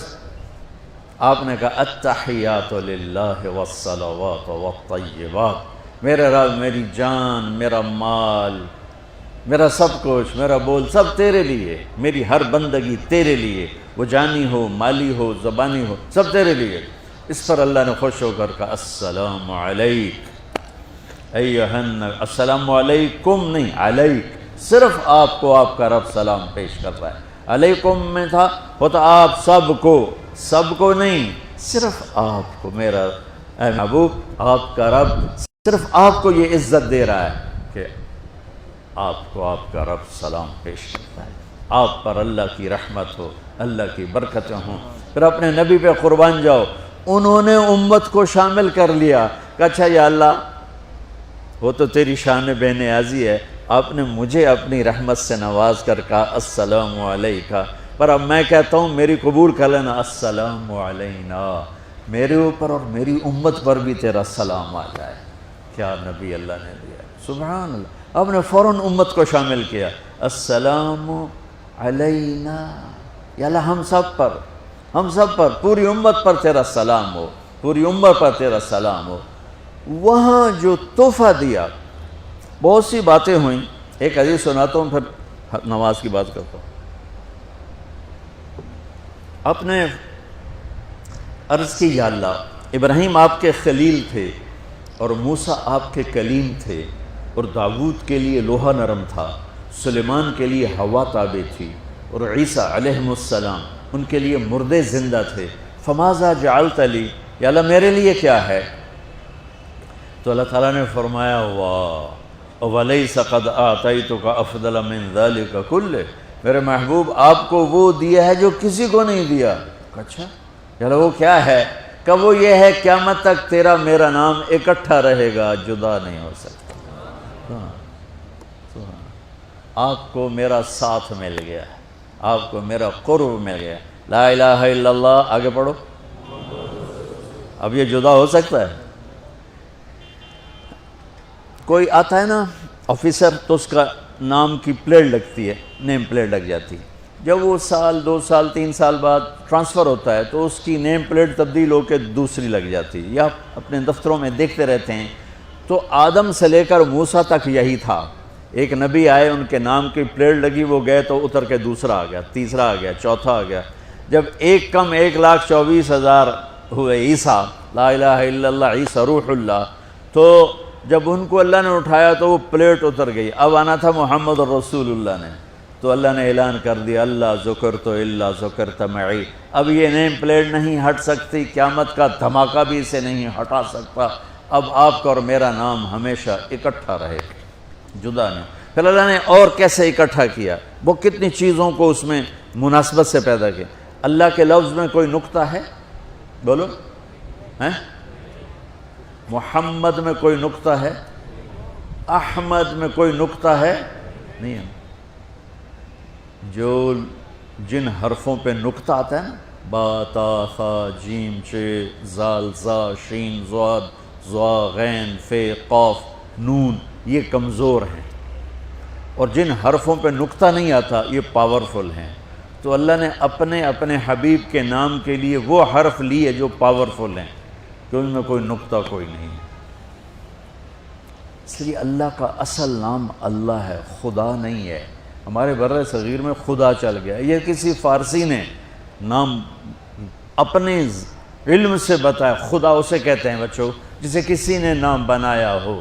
آپ نے کہا التحیات للہ والصلوات والطیبات، میرے رب میری جان، میرا مال، میرا سب کچھ، میرا بول سب تیرے لیے، میری ہر بندگی تیرے لیے، وہ جانی ہو، مالی ہو، زبانی ہو، سب تیرے لیے۔ اس پر اللہ نے خوش ہو کر کہا السلام علیک ایھا النبی، السلام علیکم نہیں، علیک، صرف آپ کو آپ کا رب سلام پیش کر رہا ہے۔ علیکم میں تھا ہوتا آپ سب کو نہیں، صرف آپ کو، میرا اے محبوب آپ کا رب صرف آپ کو یہ عزت دے رہا ہے کہ آپ کو آپ کا رب سلام پیش کرتا ہے، آپ پر اللہ کی رحمت ہو، اللہ کی برکتیں ہوں۔ پھر اپنے نبی پہ قربان جاؤ، انہوں نے امت کو شامل کر لیا کہ اچھا یا اللہ وہ تو تیری شان بے نیازی ہے، آپ نے مجھے اپنی رحمت سے نواز کر کہا السلام علیکہ، پر اب میں کہتا ہوں میری قبول کر لینا السلام علینا، میرے اوپر اور میری امت پر بھی تیرا سلام آ جائے۔ کیا نبی اللہ نے دیا، سبحان اللہ۔ آپ نے فوراً امت کو شامل کیا، السلام علینا، یا اللہ ہم سب پر، پوری امت پر تیرا سلام ہو، پوری امت پر تیرا سلام ہو۔ وہاں جو تحفہ دیا، بہت سی باتیں ہوئیں، ایک حدیث سناتا ہوں پھر نماز کی بات کرتا ہوں۔ آپ نے عرض کی یا اللہ ابراہیم آپ کے خلیل تھے اور موسیٰ آپ کے کلیم تھے، اور داؤد کے لیے لوہا نرم تھا، سلیمان کے لیے ہوا تابع تھی، اور عیسیٰ علیہ السلام ان کے لیے مردے زندہ تھے، فماذا جعلت لی، یا اللہ میرے لیے کیا ہے؟ تو اللہ تعالیٰ نے فرمایا واہ وَلَيْسَ قَدْ آتَيْتُكَ أَفْضَلَ مِنْ ذَلِكَ كُلِّهِ، میرے محبوب آپ کو وہ دیا ہے جو کسی کو نہیں دیا۔ اچھا یا اللہ وہ کیا ہے؟ کہ وہ یہ ہے قیامت تک تیرا میرا نام اکٹھا رہے گا، جدا نہیں ہو سکتا۔ آپ کو میرا ساتھ مل گیا، آپ کو میرا قرب مل گیا۔ لا الہ الا اللہ، آگے پڑھو۔ اب یہ جدا ہو سکتا ہے؟ کوئی آتا ہے نا آفیسر، تو اس کا نام کی پلیٹ لگتی ہے، نیم پلیٹ لگ جاتی ہے، جب وہ سال 2 سال 3 سال بعد ٹرانسفر ہوتا ہے تو اس کی نیم پلیٹ تبدیل ہو کے دوسری لگ جاتی ہے، یا اپنے دفتروں میں دیکھتے رہتے ہیں۔ تو آدم سے لے کر موسیٰ تک یہی تھا، ایک نبی آئے، ان کے نام کی پلیٹ لگی، وہ گئے تو اتر کے دوسرا آ گیا، تیسرا آ گیا، چوتھا آ گیا۔ جب ایک کم 1,24,000 ہوئے عیسیٰ، لا الہ الا اللہ عیسیٰ روح اللہ، تو جب ان کو اللہ نے اٹھایا تو وہ پلیٹ اتر گئی، اب آنا تھا محمد رسول اللہ نے، تو اللہ نے اعلان کر دیا اللہ ذکرت الا ذکرت معی، اب یہ نیم پلیٹ نہیں ہٹ سکتی، قیامت کا دھماکہ بھی اسے نہیں ہٹا سکتا، اب آپ کا اور میرا نام ہمیشہ اکٹھا رہے، جدا نہیں۔ پھر اللہ نے اور کیسے اکٹھا کیا، وہ کتنی چیزوں کو اس میں مناسبت سے پیدا کیا۔ اللہ کے لفظ میں کوئی نقطہ ہے؟ بولو ہیں؟ محمد میں کوئی نقطہ ہے؟ احمد میں کوئی نقطہ ہے؟ نہیں ہے۔ جو جن حرفوں پہ نقطہ آتا ہے نا، با تا ثا جیم چ زال زا شین ضاد ضا غین فے قاف نون، یہ کمزور ہیں، اور جن حرفوں پہ نقطہ نہیں آتا یہ پاورفل ہیں۔ تو اللہ نے اپنے حبیب کے نام کے لیے وہ حرف لیے جو پاورفل ہیں، کہ ان میں کوئی نقطہ کوئی نہیں۔ اس لیے اللہ کا اصل نام اللہ ہے، خدا نہیں ہے۔ ہمارے بر صغیر میں خدا چل گیا، یہ کسی فارسی نے نام اپنے علم سے بتایا، خدا اسے کہتے ہیں بچوں جسے کسی نے نام بنایا ہو،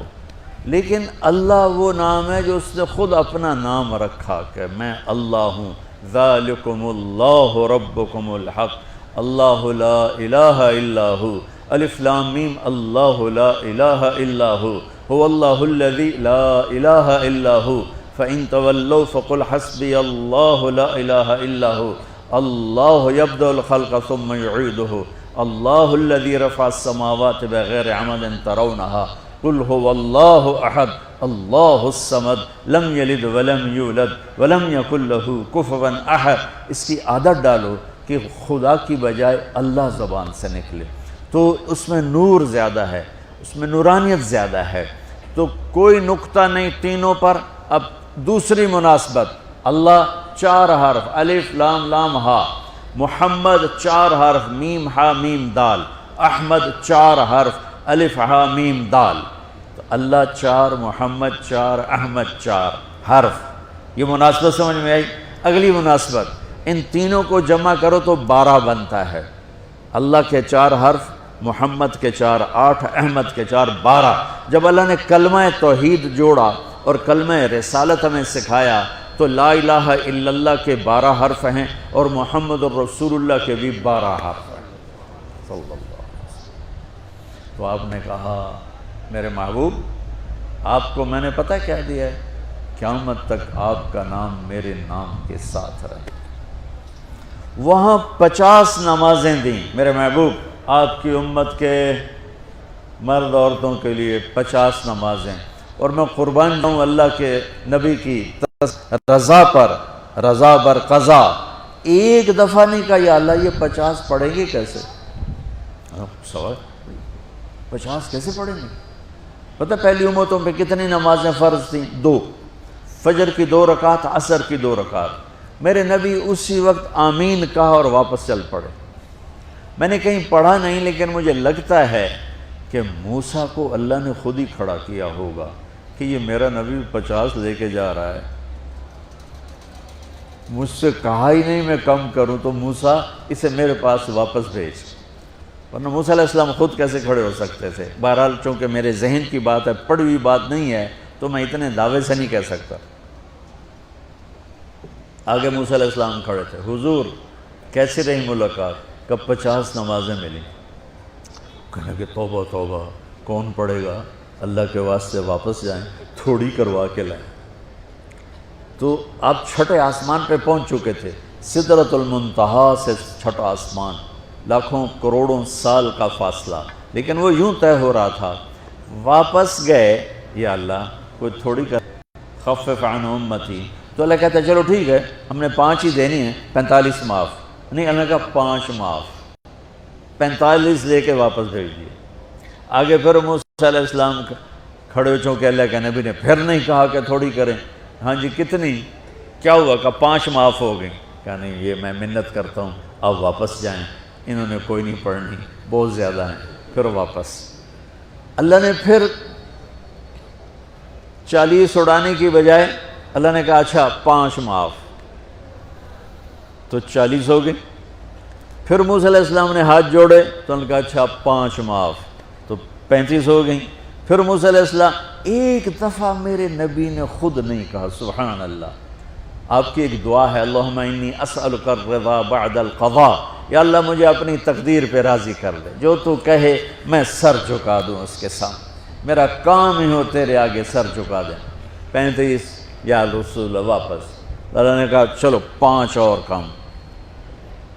لیکن اللہ وہ نام ہے جو اس نے خود اپنا نام رکھا کہ میں اللہ ہوں، ذالکم اللہ ربکم الحق اللہ لا الہ الا ہو، الف لام میم اللہ لا الہ الا ہو، هو اللہ الذی لا الہ الا ہو، فإن تولوا فقل حسبی اللہ لا الہ الا ہو، اللہ یبدأ الخلق ثم یعیدہ، اللہ الذی رفع السماوات بغیر عمد ترونها، قل هو اللہ احد اللہ الصمد لم یلد ولم یولد ولم یکن له کفوا احد۔ اس کی عادت ڈالو کہ خدا کی بجائے اللہ زبان سے نکلے، تو اس میں نور زیادہ ہے، اس میں نورانیت زیادہ ہے۔ تو کوئی نقطہ نہیں تینوں پر۔ اب دوسری مناسبت، اللہ 4 حرف الف لام لام ہا، محمد 4 حرف میم ہا میم دال، احمد 4 حرف الف ہا میم دال۔ تو اللہ 4، محمد 4، احمد 4 حرف۔ یہ مناسبت سمجھ میں آئی؟ اگلی مناسبت، ان تینوں کو جمع کرو تو 12 بنتا ہے۔ اللہ کے 4 حرف، محمد کے 4 8، احمد کے 4 12۔ جب اللہ نے کلمہ توحید جوڑا اور کلمہ رسالت ہمیں سکھایا تو لا الہ الا اللہ کے 12 حرف ہیں اور محمد الرسول اللہ کے بھی 12 حرف ہیں صلی اللہ علیہ وسلم۔ تو آپ نے کہا میرے محبوب آپ کو میں نے پتہ کیا دیا ہے؟ قیامت تک آپ کا نام میرے نام کے ساتھ رہے۔ وہاں 50 نمازیں دیں میرے محبوب، آپ کی امت کے مرد عورتوں کے لیے 50 نمازیں، اور میں قربان جاؤں اللہ کے نبی کی رضا پر، رضا بر قضا۔ ایک دفعہ نہیں کہا یا اللہ یہ 50 پڑھیں گے کیسے؟ سوال 50 کیسے پڑھیں گے؟ پتہ پہلی امتوں پہ کتنی نمازیں فرض تھیں؟ 2، فجر کی 2 رکعت، عصر کی 2 رکعت۔ میرے نبی اسی وقت آمین کہا اور واپس چل پڑے۔ میں نے کہیں پڑھا نہیں، لیکن مجھے لگتا ہے کہ موسیٰ کو اللہ نے خود ہی کھڑا کیا ہوگا کہ یہ میرا نبی 50 لے کے جا رہا ہے، مجھ سے کہا ہی نہیں میں کم کروں، تو موسیٰ اسے میرے پاس واپس بھیج۔ ورنہ موسیٰ علیہ السلام خود کیسے کھڑے ہو سکتے تھے؟ بہرحال چونکہ میرے ذہن کی بات ہے، پڑھی ہوئی بات نہیں ہے، تو میں اتنے دعوے سے نہیں کہہ سکتا۔ آگے موسیٰ علیہ السلام کھڑے تھے، حضور کیسی رہی ملاقات؟ کب 50 نمازیں ملی؟ کہنے کہ توبہ توبہ، کون پڑھے گا؟ اللہ کے واسطے واپس جائیں، تھوڑی کروا کے لائیں۔ تو آپ چھٹے آسمان پہ پہنچ چکے تھے، سدرۃ المنتہا سے چھٹا آسمان، لاکھوں کروڑوں سال کا فاصلہ، لیکن وہ یوں طے ہو رہا تھا۔ واپس گئے، یا اللہ کوئی تھوڑی کر خفف عن امتی، تو اللہ کہتا ہے چلو ٹھیک ہے، ہم نے 5 ہی دینی ہیں، 45 معاف نہیں۔ اللہ نے کہا 5 معاف، 45 لے کے واپس بھیج دیے۔ آگے پھر موسیٰ علیہ السلام کھڑے ہو، چونکہ اللہ کے نبی نے پھر نہیں کہا کہ تھوڑی کریں۔ ہاں جی کتنی؟ کیا ہوا؟ کہ 5 معاف ہو گئیں۔ کہا نہیں یہ میں منت کرتا ہوں، آپ واپس جائیں، انہوں نے کوئی نہیں پڑھنی، بہت زیادہ ہیں۔ پھر واپس اللہ نے پھر 40 اڑانے کی بجائے اللہ نے کہا اچھا 5 معاف، تو 40 ہو گئے۔ پھر موسیٰ علیہ السلام نے ہاتھ جوڑے تو انہوں نے کہا اچھا 5 معاف، تو 35 ہو گئیں۔ پھر موسیٰ علیہ السلام ایک دفعہ میرے نبی نے خود نہیں کہا، سبحان اللہ۔ آپ کی ایک دعا ہے، اللہم انی اسألک الرضا بعد القضاء، یا اللہ مجھے اپنی تقدیر پہ راضی کر دے، جو تو کہے میں سر جھکا دوں اس کے سامنے، میرا کام ہی ہو تیرے آگے سر جھکا دیں۔ 35 یا رسول واپس۔ اللہ نے کہا چلو 5 اور کم،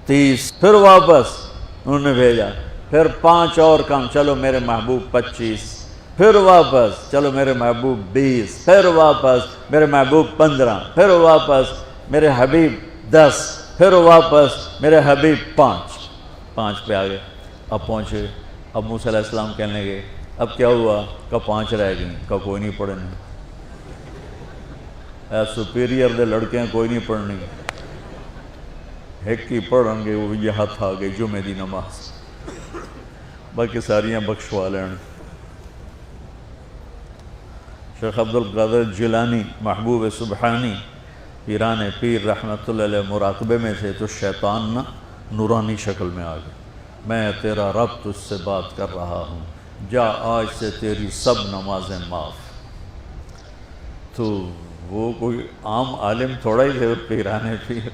30۔ پھر واپس انہوں نے بھیجا، پھر 5 اور کم، چلو میرے محبوب 25۔ پھر واپس، چلو میرے محبوب 20۔ پھر واپس میرے محبوب 15۔ پھر واپس میرے حبیب 10۔ پھر واپس میرے حبیب 5۔ 5 پہ آ گئے. اب پہنچے, اب موسیٰ علیہ السلام کہنے لگے اب کیا ہوا؟ کہا 5 رہ گئیں. کہا کوئی نہیں پڑھنے, سپیریئر دے لڑکے ہیں, کوئی نہیں پڑھنی, ایک ہی پڑھیں گے وہ یہ ہاتھ آ گئی جمعے دی نماز, باقی ساریاں بخشوا لین. شیخ عبد القادر جیلانی محبوب سبحانی پیران پیر رحمۃ اللہ علیہ مراقبے میں تھے تو شیطان نا نورانی شکل میں آ گئے. میں تیرا رب تجھ سے بات کر رہا ہوں, جا آج سے تیری سب نمازیں معاف. تو وہ کوئی عام عالم تھوڑا ہی تھے, پیران پیر.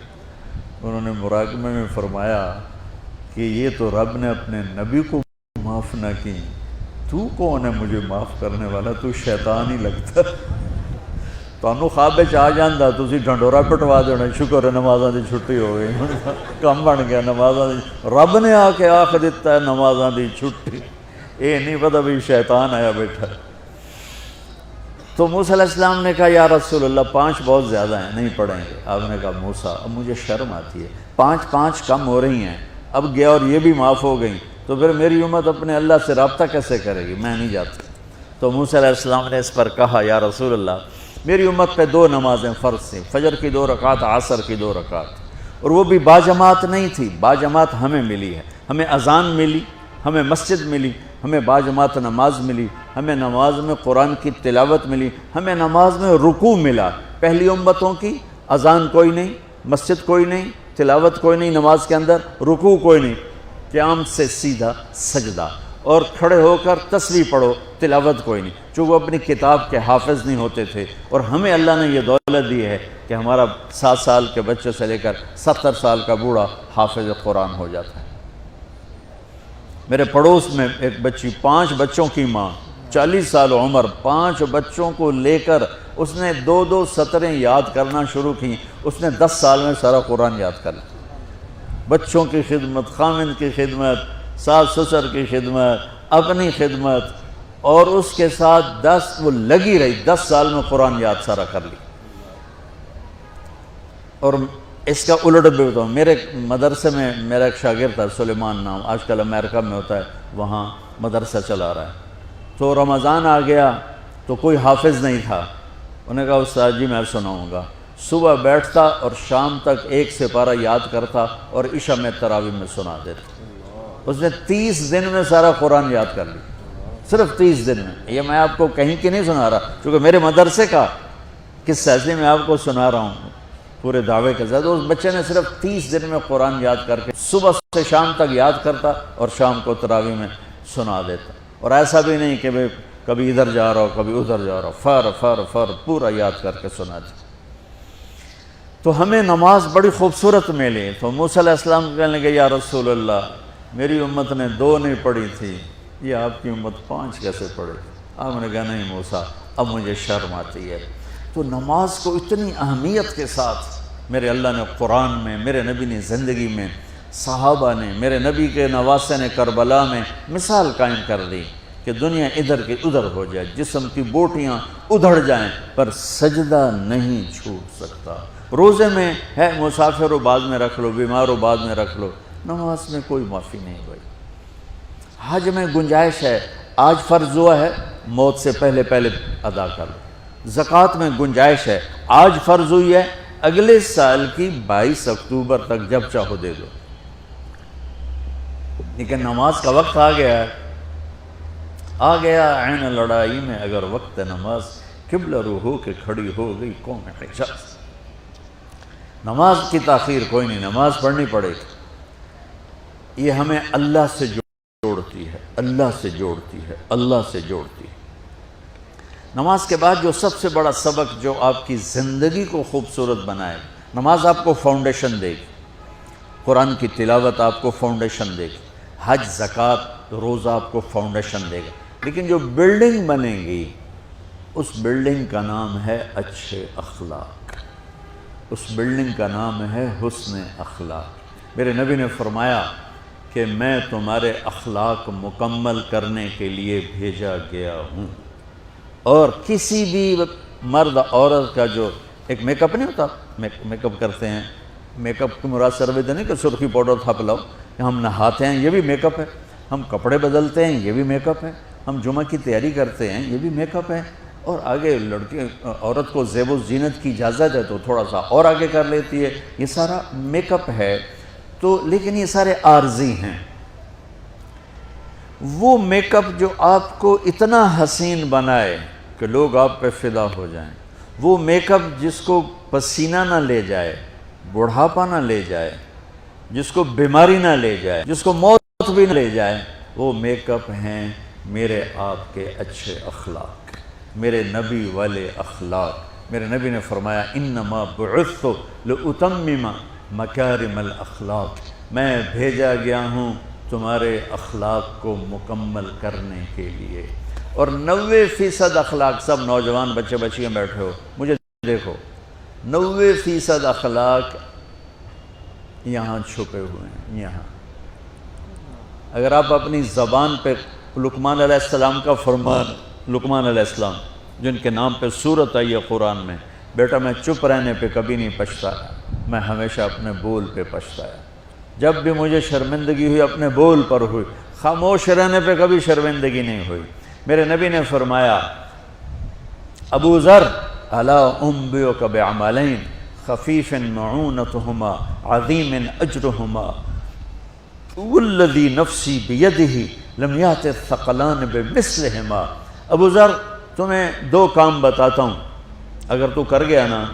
انہوں نے مراقبے میں فرمایا کہ یہ تو رب نے اپنے نبی کو معاف نہ کی, تو کون ہے مجھے معاف کرنے والا؟ تو شیطان ہی لگتا. تانوں خواب وچ آ جاندا تسی ڈھنڈورا پٹوا دینا, شکر ہے نمازاں دی چھٹی ہو گئی, کم بن گیا نمازاں دی. رب نے آ کے آکھ دیتا ہے نمازاں دی چھٹی, یہ نہیں پتہ بھی شیطان آیا بیٹھا. تو موسیٰ علیہ السلام نے کہا یا رسول اللہ 5 بہت زیادہ ہیں, نہیں پڑھیں گے. آپ نے کہا موسیٰ اب مجھے شرم آتی ہے, 5 کم ہو رہی ہیں, اب گیا اور یہ بھی معاف ہو گئیں تو پھر میری امت اپنے اللہ سے رابطہ کیسے کرے گی؟ میں نہیں جاتا. تو موسیٰ علیہ السلام نے اس پر کہا یا رسول اللہ میری امت پہ 2 نمازیں فرض تھیں, فجر کی 2 رکعت, عصر کی 2 رکعت, اور وہ بھی باجماعت نہیں تھی. باجماعت ہمیں ملی ہے, ہمیں اذان ملی, ہمیں مسجد ملی, ہمیں باجماعت نماز ملی, ہمیں نماز میں قرآن کی تلاوت ملی, ہمیں نماز میں رکوع ملا. پہلی امتوں کی اذان کوئی نہیں, مسجد کوئی نہیں, تلاوت کوئی نہیں, نماز کے اندر رکوع کوئی نہیں, قیام سے سیدھا سجدہ, اور کھڑے ہو کر تسبیح پڑھو, تلاوت کوئی نہیں. چونکہ وہ اپنی کتاب کے حافظ نہیں ہوتے تھے, اور ہمیں اللہ نے یہ دولت دی ہے کہ ہمارا 7 سال کے بچے سے لے کر 70 سال کا بوڑھا حافظ قرآن ہو جاتا ہے. میرے پڑوس میں ایک بچی, 5 بچوں کی ماں, 40 سال عمر, 5 بچوں کو لے کر اس نے 2 سطریں یاد کرنا شروع کی. اس نے 10 سال میں سارا قرآن یاد کر لیا. بچوں کی خدمت, خامند کی خدمت, ساس سسر کی خدمت, اپنی خدمت, اور اس کے ساتھ 10 وہ لگی رہی, 10 سال میں قرآن یاد سارا کر لی. اور اس کا الٹ بھی بتاؤں, میرے مدرسے میں میرا ایک شاگرد تھا سلیمان نام, آج کل امریکہ میں ہوتا ہے, وہاں مدرسہ چلا رہا ہے. تو رمضان آ گیا تو کوئی حافظ نہیں تھا. انہوں نے کہا استاد جی میں سناؤں گا. صبح بیٹھتا اور شام تک 1 سپارہ یاد کرتا اور عشاء میں تراویح میں سنا دیتا. اس نے 30 دن میں سارا قرآن یاد کر لی, صرف 30 دن میں. یہ میں آپ کو کہیں کی نہیں سنا رہا, چونکہ میرے مدرسے کا قصہ ہے, میں آپ کو سنا رہا ہوں پورے دعوے کے ساتھ. اس بچے نے صرف 30 دن میں قرآن یاد کر کے صبح سے شام تک یاد کرتا اور شام کو تراویح میں سنا دیتا. اور ایسا بھی نہیں کہ کبھی ادھر جا رہا ہو کبھی ادھر جا رہا ہو, فر پورا یاد کر کے سنا دیتا. تو ہمیں نماز بڑی خوبصورت ملی. تو موسیٰ علیہ السلام کہنے لگے یا رسول اللہ میری امت نے 2 نہیں پڑھی تھی, یہ آپ کی امت 5 کیسے پڑھے؟ آپ نے کہا نہیں موسیٰ اب مجھے شرم آتی ہے. تو نماز کو اتنی اہمیت کے ساتھ میرے اللہ نے قرآن میں, میرے نبی نے زندگی میں, صحابہ نے, میرے نبی کے نواسے نے کربلا میں مثال قائم کر دی کہ دنیا ادھر کی ادھر ہو جائے, جسم کی بوٹیاں ادھڑ جائیں پر سجدہ نہیں چھوٹ سکتا. روزے میں ہے مسافر ہو بعد میں رکھ لو, بیمار ہو بعد میں رکھ لو, نماز میں کوئی معافی نہیں بھائی. حج میں گنجائش ہے, آج فرض ہوا ہے موت سے پہلے ادا کر لو. زکوٰۃ میں گنجائش ہے, آج فرض ہوئی ہے اگلے سال کی 22 اکتوبر تک جب چاہو دے دو. لیکن نماز کا وقت آ گیا ہے, آ گیا عین لڑائی میں اگر وقت نماز, قبلہ رو ہو کے کھڑی ہو گئی قوم حجاز. نماز کی تاخیر کوئی نہیں, نماز پڑھنی پڑے گی. یہ ہمیں اللہ سے جوڑتی ہے, اللہ سے جوڑتی ہے, اللہ سے جوڑتی ہے. نماز کے بعد جو سب سے بڑا سبق جو آپ کی زندگی کو خوبصورت بنائے, نماز آپ کو فاؤنڈیشن دے گی, قرآن کی تلاوت آپ کو فاؤنڈیشن دے گی, حج زکوٰۃ روزہ آپ کو فاؤنڈیشن دے گا. لیکن جو بلڈنگ بنے گی اس بلڈنگ کا نام ہے اچھے اخلاق, اس بلڈنگ کا نام ہے حسن اخلاق. میرے نبی نے فرمایا کہ میں تمہارے اخلاق مکمل کرنے کے لیے بھیجا گیا ہوں. اور کسی بھی مرد عورت کا جو ایک میک اپ نہیں ہوتا, میک اپ کرتے ہیں, میک اپ کی مراد سروے تو نہیں کہ سرخی پاؤڈر تھپ لاؤ, ہم نہاتے ہیں یہ بھی میک اپ ہے، ہم کپڑے بدلتے ہیں یہ بھی میک اپ ہے، ہم جمعہ کی تیاری کرتے ہیں یہ بھی میک اپ ہے، اور آگے عورت کو زیب و زینت کی اجازت ہے تو تھوڑا سا اور آگے کر لیتی ہے، یہ سارا میک اپ ہے۔ تو لیکن یہ سارے عارضی ہیں۔ وہ میک اپ جو آپ کو اتنا حسین بنائے کہ لوگ آپ پہ فدا ہو جائیں، وہ میک اپ جس کو پسینہ نہ لے جائے، بڑھاپا نہ لے جائے، جس کو بیماری نہ لے جائے، جس کو موت بھی نہ لے جائے، وہ میک اپ ہیں میرے آپ کے اچھے اخلاق، میرے نبی والے اخلاق۔ میرے نبی نے فرمایا انما بعثت لاتمم مکارم الاخلاق، میں بھیجا گیا ہوں تمہارے اخلاق کو مکمل کرنے کے لیے۔ اور 90% اخلاق، سب نوجوان بچے بچیاں بیٹھے ہو مجھے دیکھو، 90% اخلاق یہاں چھپے ہوئے ہیں۔ یہاں اگر آپ اپنی زبان پہ لقمان علیہ السلام کا فرمان، لقمان علیہ السلام جن کے نام پہ سورت آئی ہے قرآن میں، بیٹا میں چپ رہنے پہ کبھی نہیں پچھتایا، میں ہمیشہ اپنے بول پہ پچھتایا، جب بھی مجھے شرمندگی ہوئی اپنے بول پر ہوئی، خاموش رہنے پہ کبھی شرمندگی نہیں ہوئی۔ میرے نبی نے فرمایا ابو ذر الا انبئک بعملین خفیف معونتہما عظیم اجرہما والذی نفسی بیدہ لم یأت الثقلان بمثلہما۔ ابو ذر تمہیں 2 کام بتاتا ہوں، اگر تو کر گیا نا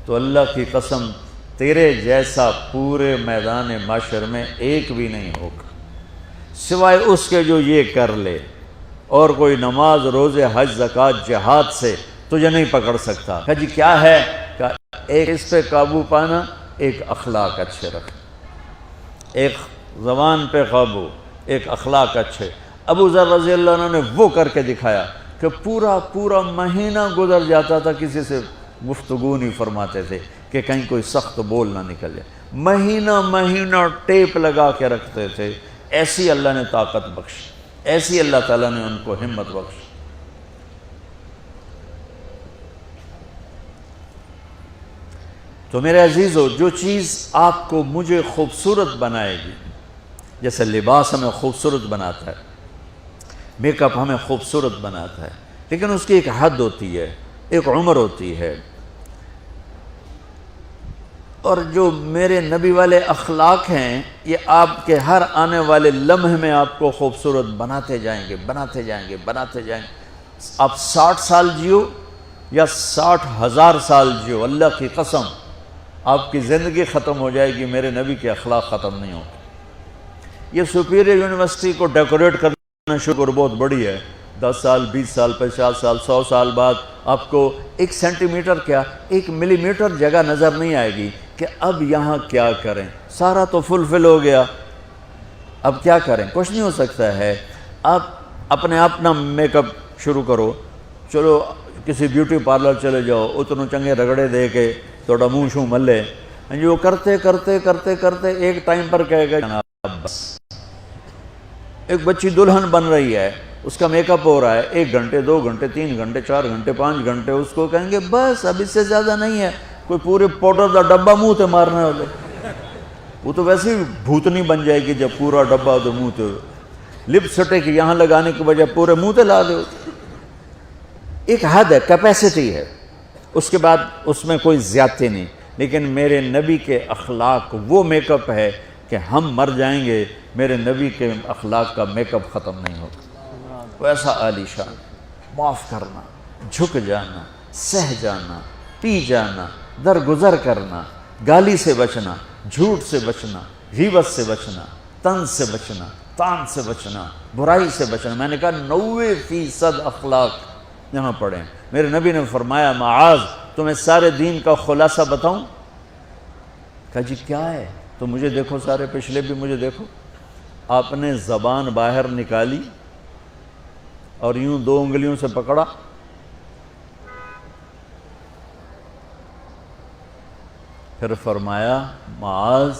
تو اللہ کی قسم تیرے جیسا پورے میدان معاشر میں ایک بھی نہیں ہوگا، سوائے اس کے جو یہ کر لے، اور کوئی نماز روزے حج زکوٰۃ جہاد سے تجھے نہیں پکڑ سکتا۔ کہا جی کیا ہے؟ کہ ایک اس پہ قابو پانا، ایک اخلاق اچھے رکھنا، ایک زبان پہ قابو، ایک اخلاق اچھے۔ ابو ذر رضی اللہ عنہ نے وہ کر کے دکھایا کہ پورا مہینہ گزر جاتا تھا، کسی سے گفتگو نہیں فرماتے تھے کہ کہیں کوئی سخت بول نہ نکل جائے، مہینہ ٹیپ لگا کے رکھتے تھے۔ ایسی اللہ نے طاقت بخشی، ایسی اللہ تعالیٰ نے ان کو ہمت بخشی۔ تو میرے عزیزو، جو چیز آپ کو مجھے خوبصورت بنائے گی، جیسے لباس ہمیں خوبصورت بناتا ہے، میک اپ ہمیں خوبصورت بناتا ہے، لیکن اس کی ایک حد ہوتی ہے، ایک عمر ہوتی ہے۔ اور جو میرے نبی والے اخلاق ہیں، یہ آپ کے ہر آنے والے لمحے میں آپ کو خوبصورت بناتے جائیں گے، بناتے جائیں گے، بناتے جائیں گے۔ آپ 60 سال جیو یا 60,000 سال جیو، اللہ کی قسم آپ کی زندگی ختم ہو جائے گی، میرے نبی کے اخلاق ختم نہیں ہوگے۔ یہ سپیریئر یونیورسٹی کو ڈیکوریٹ کرنا شکر بہت بڑی ہے، 10 سال 20 سال 50 سال 100 سال بعد آپ کو 1 سینٹی میٹر کیا 1 ملی میٹر جگہ نظر نہیں آئے گی کہ اب یہاں کیا کریں، سارا تو فل ہو گیا، اب کیا کریں، کچھ نہیں ہو سکتا ہے۔ آپ اپنے آپ نہ میک اپ شروع کرو، چلو کسی بیوٹی پارلر چلے جاؤ، اتنوں چنگے رگڑے دے کے تھوڑا منہ شوں ملے، جو کرتے کرتے کرتے کرتے ایک ٹائم پر کہے گا جناب بس۔ ایک بچی دلہن بن رہی ہے، اس کا میک اپ ہو رہا ہے، 1 گھنٹے 2 گھنٹے 3 گھنٹے 4 گھنٹے 5 گھنٹے، اس کو کہیں گے بس اب اس سے زیادہ نہیں ہے، کوئی پورے پاؤڈر کا ڈبہ منہ تے مارنا ہو لے، وہ تو ویسے ہی بھوتنی بن جائے گی جب پورا ڈبہ تو منہ تے، لپ سٹک یہاں لگانے کے بجائے پورے منہ تے لا دو۔ ایک حد ہے، کیپیسٹی ہے، اس کے بعد اس میں کوئی زیادتی نہیں۔ لیکن میرے نبی کے اخلاق وہ میک اپ ہے کہ ہم مر جائیں گے، میرے نبی کے اخلاق کا میک اپ ختم نہیں ہوگا۔ ویسا عالی شان، معاف کرنا، جھک جانا، سہ جانا، پی جانا، درگزر کرنا، گالی سے بچنا، جھوٹ سے بچنا، غیبت سے بچنا، طنز سے بچنا، طعن سے بچنا، برائی سے بچنا۔ میں نے کہا 90% اخلاق یہاں پڑھیں۔ میرے نبی نے فرمایا معاذ تمہیں سارے دین کا خلاصہ بتاؤں؟ کہا جی کیا ہے؟ تو مجھے دیکھو، سارے پچھلے بھی مجھے دیکھو۔ آپ نے زبان باہر نکالی اور یوں 2 انگلیوں سے پکڑا، پھر فرمایا معاذ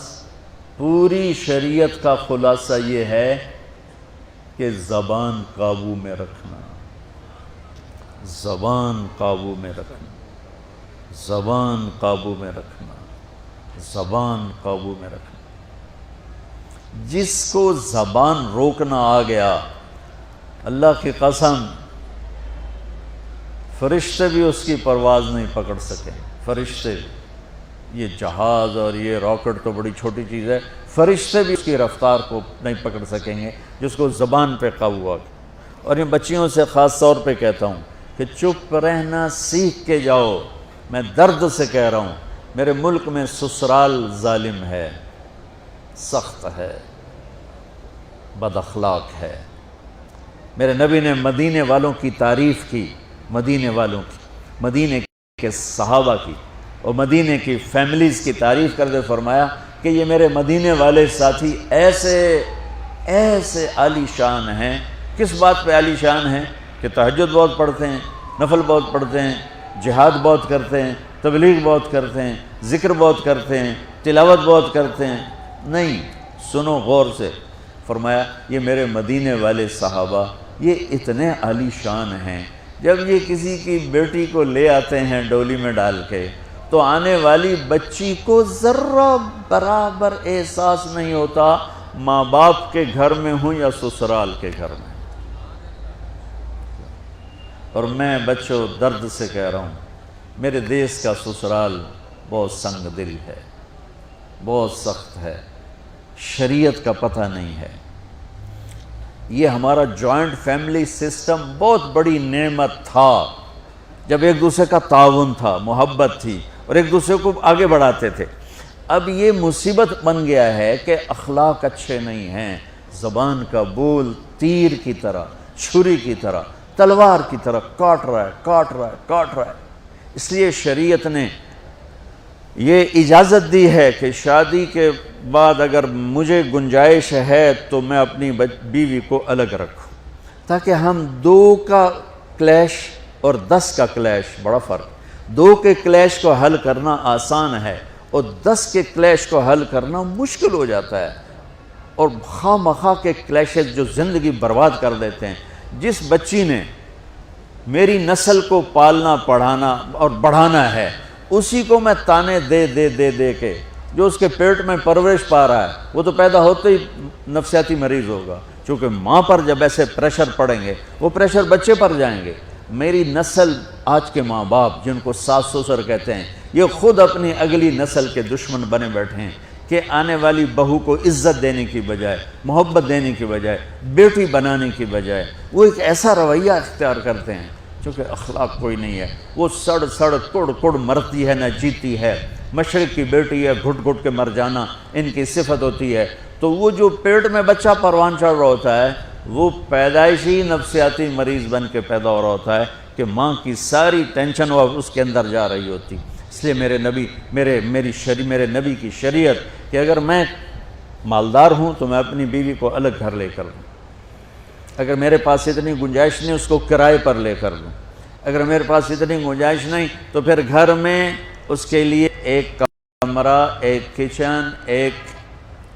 پوری شریعت کا خلاصہ یہ ہے کہ زبان قابو میں رکھنا، زبان قابو میں رکھنا، زبان قابو میں رکھنا، زبان قابو میں رکھنا۔ جس کو زبان روکنا آ گیا، اللہ کی قسم فرشتے بھی اس کی پرواز نہیں پکڑ سکے. فرشتے بھی، یہ جہاز اور یہ راکٹ تو بڑی چھوٹی چیز ہے، فرشتے بھی اس کی رفتار کو نہیں پکڑ سکیں گے جس کو زبان پہ قابو آ گیا. اور یہ بچیوں سے خاص طور پہ کہتا ہوں کہ چپ رہنا سیکھ کے جاؤ. میں درد سے کہہ رہا ہوں، میرے ملک میں سسرال ظالم ہے، سخت ہے، بد اخلاق ہے. میرے نبی نے مدینے والوں کی تعریف کی، مدینے والوں کی، مدینے کے صحابہ کی اور مدینے کی فیملیز کی تعریف کرتے فرمایا کہ یہ میرے مدینے والے ساتھی ایسے عالی شان ہیں. کس بات پہ عالی شان ہیں؟ کہ تہجد بہت پڑھتے ہیں، نفل بہت پڑھتے ہیں، جہاد بہت کرتے ہیں، تبلیغ بہت کرتے ہیں، ذکر بہت کرتے ہیں، تلاوت بہت کرتے ہیں. نہیں، سنو غور سے. فرمایا یہ میرے مدینے والے صحابہ یہ اتنے عالی شان ہیں، جب یہ کسی کی بیٹی کو لے آتے ہیں ڈولی میں ڈال کے تو آنے والی بچی کو ذرہ برابر احساس نہیں ہوتا ماں باپ کے گھر میں ہوں یا سسرال کے گھر میں. اور میں بچوں درد سے کہہ رہا ہوں، میرے دیس کا سسرال بہت سنگ دل ہے، بہت سخت ہے، شریعت کا پتہ نہیں ہے. یہ ہمارا جوائنٹ فیملی سسٹم بہت بڑی نعمت تھا، جب ایک دوسرے کا تعاون تھا، محبت تھی اور ایک دوسرے کو آگے بڑھاتے تھے. اب یہ مصیبت بن گیا ہے کہ اخلاق اچھے نہیں ہیں، زبان کا بول تیر کی طرح، چھری کی طرح، تلوار کی طرح کاٹ رہا ہے. اس لیے شریعت نے یہ اجازت دی ہے کہ شادی کے بعد اگر مجھے گنجائش ہے تو میں اپنی بیوی کو الگ رکھوں، تاکہ ہم 2 کا کلیش اور 10 کا کلیش، بڑا فرق. 2 کے کلیش کو حل کرنا آسان ہے اور 10 کے کلیش کو حل کرنا مشکل ہو جاتا ہے. اور خواہ مخواہ کے کلیشز جو زندگی برباد کر دیتے ہیں. جس بچی نے میری نسل کو پالنا پڑھانا اور بڑھانا ہے، اسی کو میں تانے دے کے جو اس کے پیٹ میں پرورش پا رہا ہے وہ تو پیدا ہوتے ہی نفسیاتی مریض ہوگا. چونکہ ماں پر جب ایسے پریشر پڑیں گے وہ پریشر بچے پر جائیں گے. میری نسل، آج کے ماں باپ جن کو ساس سسر کہتے ہیں، یہ خود اپنی اگلی نسل کے دشمن بنے بیٹھے ہیں کہ آنے والی بہو کو عزت دینے کی بجائے، محبت دینے کی بجائے، بیٹی بنانے کی بجائے وہ ایک ایسا رویہ اختیار کرتے ہیں چونکہ اخلاق کوئی نہیں ہے. وہ سڑ کڑ مرتی ہے نہ جیتی ہے. مشرق کی بیٹی ہے، گھٹ گھٹ کے مر جانا ان کی صفت ہوتی ہے. تو وہ جو پیٹ میں بچہ پروان چڑھ رہا ہوتا ہے وہ پیدائشی نفسیاتی مریض بن کے پیدا ہو رہا ہوتا ہے کہ ماں کی ساری ٹینشن وہ اس کے اندر جا رہی ہوتی. اس لیے میرے نبی کی شریعت کہ اگر میں مالدار ہوں تو میں اپنی بیوی کو الگ گھر لے کر دوں. اگر میرے پاس اتنی گنجائش نہیں اس کو کرائے پر لے کر دوں. اگر میرے پاس اتنی گنجائش نہیں تو پھر گھر میں اس کے لیے ایک کمرہ، ایک کچن، ایک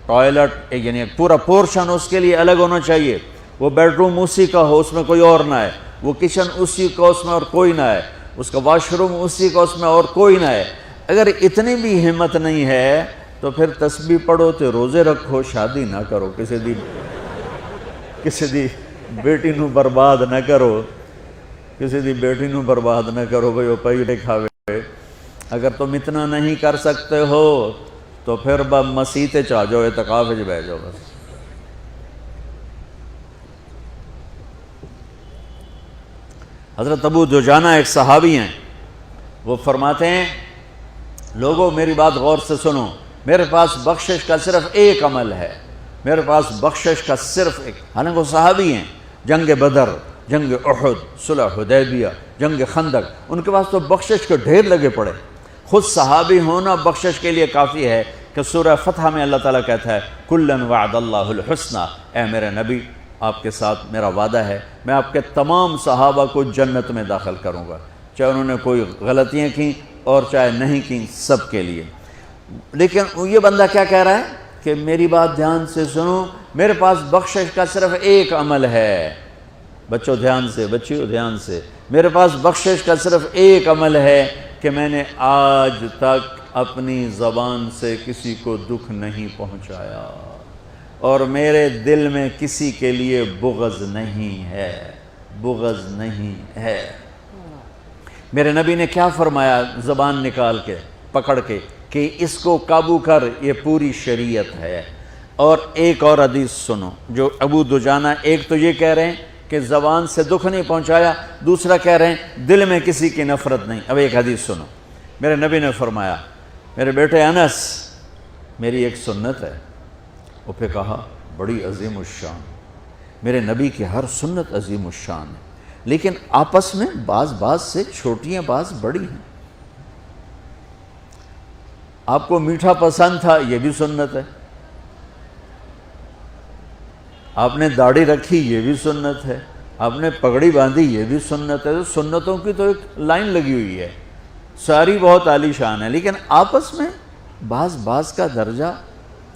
ٹوائلٹ، یعنی ایک پورا پورشن اس کے لیے الگ ہونا چاہیے. وہ بیڈ روم اسی کا ہو، اس میں کوئی اور نہ ہے. وہ کچن اسی کا، اس میں اور کوئی نہ ہے. اس کا واش روم اسی کا، اس میں اور کوئی نہ ہے. اگر اتنی بھی ہمت نہیں ہے تو پھر تسبیح پڑھو تے روزے رکھو، شادی نہ کرو. کسی دی بیٹی نو برباد نہ کرو، کسی دی بیٹی نو برباد نہ کرو بھئی وہ پیڑے کھاوے. اگر تم اتنا نہیں کر سکتے ہو تو پھر مسیح تے چاہ جاؤ، اعتکاف وچ بیٹھ جاؤ بس. حضرت ابو دجانہ ایک صحابی ہیں، وہ فرماتے ہیں لوگوں میری بات غور سے سنو، میرے پاس بخشش کا صرف ایک عمل ہے. میرے پاس بخشش کا صرف ایک، حالانکہ وہ صحابی ہیں. جنگ بدر، جنگ احد، صلح حدیبیہ، جنگ خندق، ان کے پاس تو بخشش کے ڈھیر لگے پڑے. خود صحابی ہونا بخشش کے لیے کافی ہے کہ سورہ فتح میں اللہ تعالیٰ کہتا ہے کُلًا وعد اللہ الحسنى، اے میرے نبی آپ کے ساتھ میرا وعدہ ہے میں آپ کے تمام صحابہ کو جنت میں داخل کروں گا، چاہے انہوں نے کوئی غلطیاں کیں اور چاہے نہیں کیں، سب کے لیے. لیکن یہ بندہ کیا کہہ رہا ہے کہ میری بات دھیان سے سنو، میرے پاس بخشش کا صرف ایک عمل ہے. بچوں دھیان سے، بچیوں دھیان سے، میرے پاس بخشش کا صرف ایک عمل ہے کہ میں نے آج تک اپنی زبان سے کسی کو دکھ نہیں پہنچایا. اور میرے دل میں کسی کے لیے بغض نہیں ہے، بغض نہیں ہے۔ میرے نبی نے کیا فرمایا زبان نکال کے پکڑ کے کہ اس کو قابو کر، یہ پوری شریعت ہے۔ اور ایک اور حدیث سنو جو ابو دجانہ، ایک تو یہ کہہ رہے ہیں کہ زبان سے دکھ نہیں پہنچایا، دوسرا کہہ رہے ہیں دل میں کسی کی نفرت نہیں۔ اب ایک حدیث سنو، میرے نبی نے فرمایا میرے بیٹے انس میری ایک سنت ہے۔ وہ پھر کہا بڑی عظیم الشان، میرے نبی کی ہر سنت عظیم الشان ہے، لیکن آپس میں بعض سے چھوٹی ہیں، بعض بڑی ہیں۔ آپ کو میٹھا پسند تھا، یہ بھی سنت ہے۔ آپ نے داڑھی رکھی، یہ بھی سنت ہے۔ آپ نے پگڑی باندھی، یہ بھی سنت ہے۔ سنتوں کی تو ایک لائن لگی ہوئی ہے، ساری بہت عالی شان ہے، لیکن آپس میں بعض کا درجہ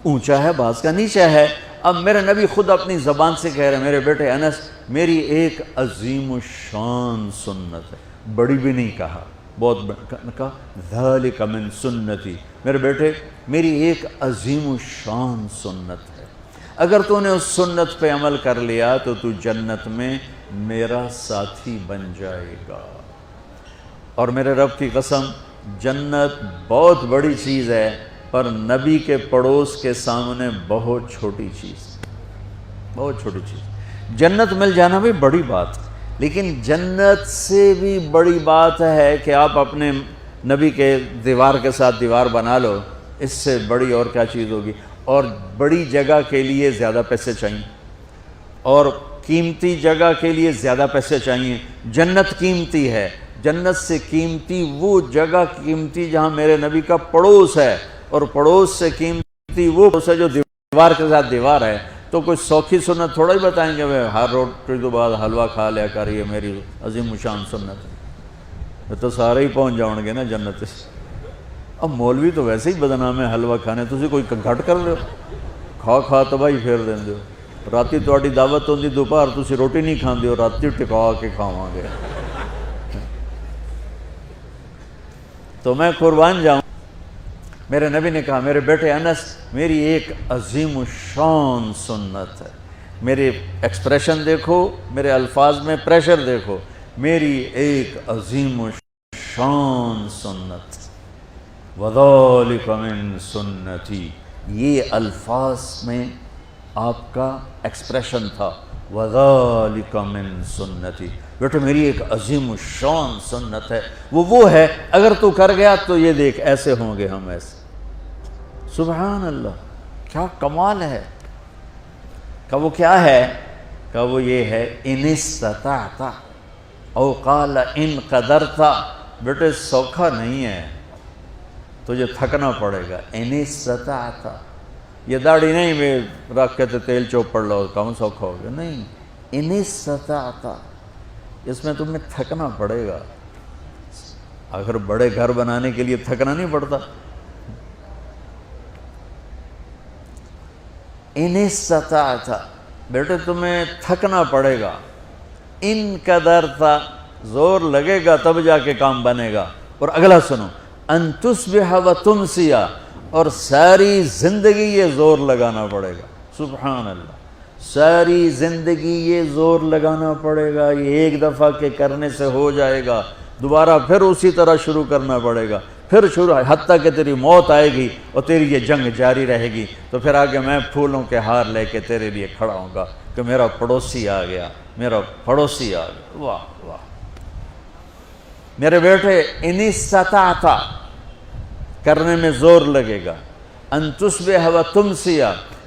اونچا ہے، بعض کا نیچا ہے۔ اب میرے نبی خود اپنی زبان سے کہہ رہے ہیں میرے بیٹے انس میری ایک عظیم الشان سنت ہے، بڑی بھی نہیں کہا، بہت کہا ذالک من سنتی، میرے بیٹے میری ایک عظیم الشان سنت ہے، اگر تو نے اس سنت پہ عمل کر لیا تو تو جنت میں میرا ساتھی بن جائے گا۔ اور میرے رب کی قسم جنت بہت بڑی چیز ہے، پر نبی کے پڑوس کے سامنے بہت چھوٹی چیز، بہت چھوٹی چیز۔ جنت مل جانا بھی بڑی بات، لیکن جنت سے بھی بڑی بات ہے کہ آپ اپنے نبی کے دیوار کے ساتھ دیوار بنا لو، اس سے بڑی اور کیا چیز ہوگی؟ اور بڑی جگہ کے لیے زیادہ پیسے چاہیے، اور قیمتی جگہ کے لیے زیادہ پیسے چاہیے۔ جنت قیمتی ہے، جنت سے قیمتی وہ جگہ قیمتی جہاں میرے نبی کا پڑوس ہے، اور پڑوس سے قیمتی وہ پڑوس ہے جو دیوار کے ساتھ دیوار ہے۔ تو کوئی سوکھی سنت تھوڑا ہی بتائیں گے ہر روٹی تو بعد حلوہ کھا لیا کر، یہ میری عظیم الشان سنت ہے، تو سارے ہی پہنچ جاؤں گے نا جنت سے۔ اب مولوی تو ویسے ہی بدنام ہے حلوہ کھانے، تسی کوئی گھٹ کر رہے ہو، کھا تباہی پھیر دیں دے ہو۔ راتی تہاڈی دعوت ہوندی دوپہر تسی روٹی نہیں کھاندے ہو، راتی ٹکا کے کھاواں گے۔ تو میں قربان جاؤں، میرے نبی نے کہا میرے بیٹے انس میری ایک عظیم الشان سنت ہے، میرے ایکسپریشن دیکھو، میرے الفاظ میں پریشر دیکھو، میری ایک عظیم الشان سنت، وَذَلِكَ مِن سُنَّتِي، یہ الفاظ میں آپ کا ایکسپریشن تھا، وَذَلِكَ مِن سُنَّتِي، بیٹا میری ایک عظیم الشان سنت ہے، وہ ہے اگر تو کر گیا تو یہ دیکھ ایسے ہوں گے ہم، ایسے۔ سبحان اللہ، کیا کمال ہے۔ کہ وہ کیا ہے؟ کہ وہ یہ ہے ان استطعت او قال ان قدرت، بیٹے سوکھا نہیں ہے، تجھے تھکنا پڑے گا۔ ان استطعت، یہ داڑھی نہیں میں رکھ کے تیل چوپڑ لو کون سوکھا ہوگا، نہیں، ان استطعت، اس میں تمہیں تھکنا پڑے گا۔ اگر بڑے گھر بنانے کے لیے تھکنا نہیں پڑتا، ان استطعت، بیٹے تمہیں تھکنا پڑے گا، ان قدرت، زور لگے گا تب جا کے کام بنے گا۔ اور اگلا سنو، ان تصبح و تمسی، اور ساری زندگی یہ زور لگانا پڑے گا۔ سبحان اللہ، ساری زندگی یہ زور لگانا پڑے گا، یہ ایک دفعہ کے کرنے سے ہو جائے گا، دوبارہ پھر اسی طرح شروع کرنا پڑے گا، پھر شروع حتیٰ کہ تیری موت آئے گی اور تیری یہ جنگ جاری رہے گی، تو پھر آگے میں پھولوں کے ہار لے کے تیرے لیے کھڑا ہوں گا کہ میرا پڑوسی آ گیا، میرا پڑوسی آ گیا۔ واہ واہ، میرے بیٹے ان استطعت کرنے میں زور لگے گا، ان تصبح و تمسی،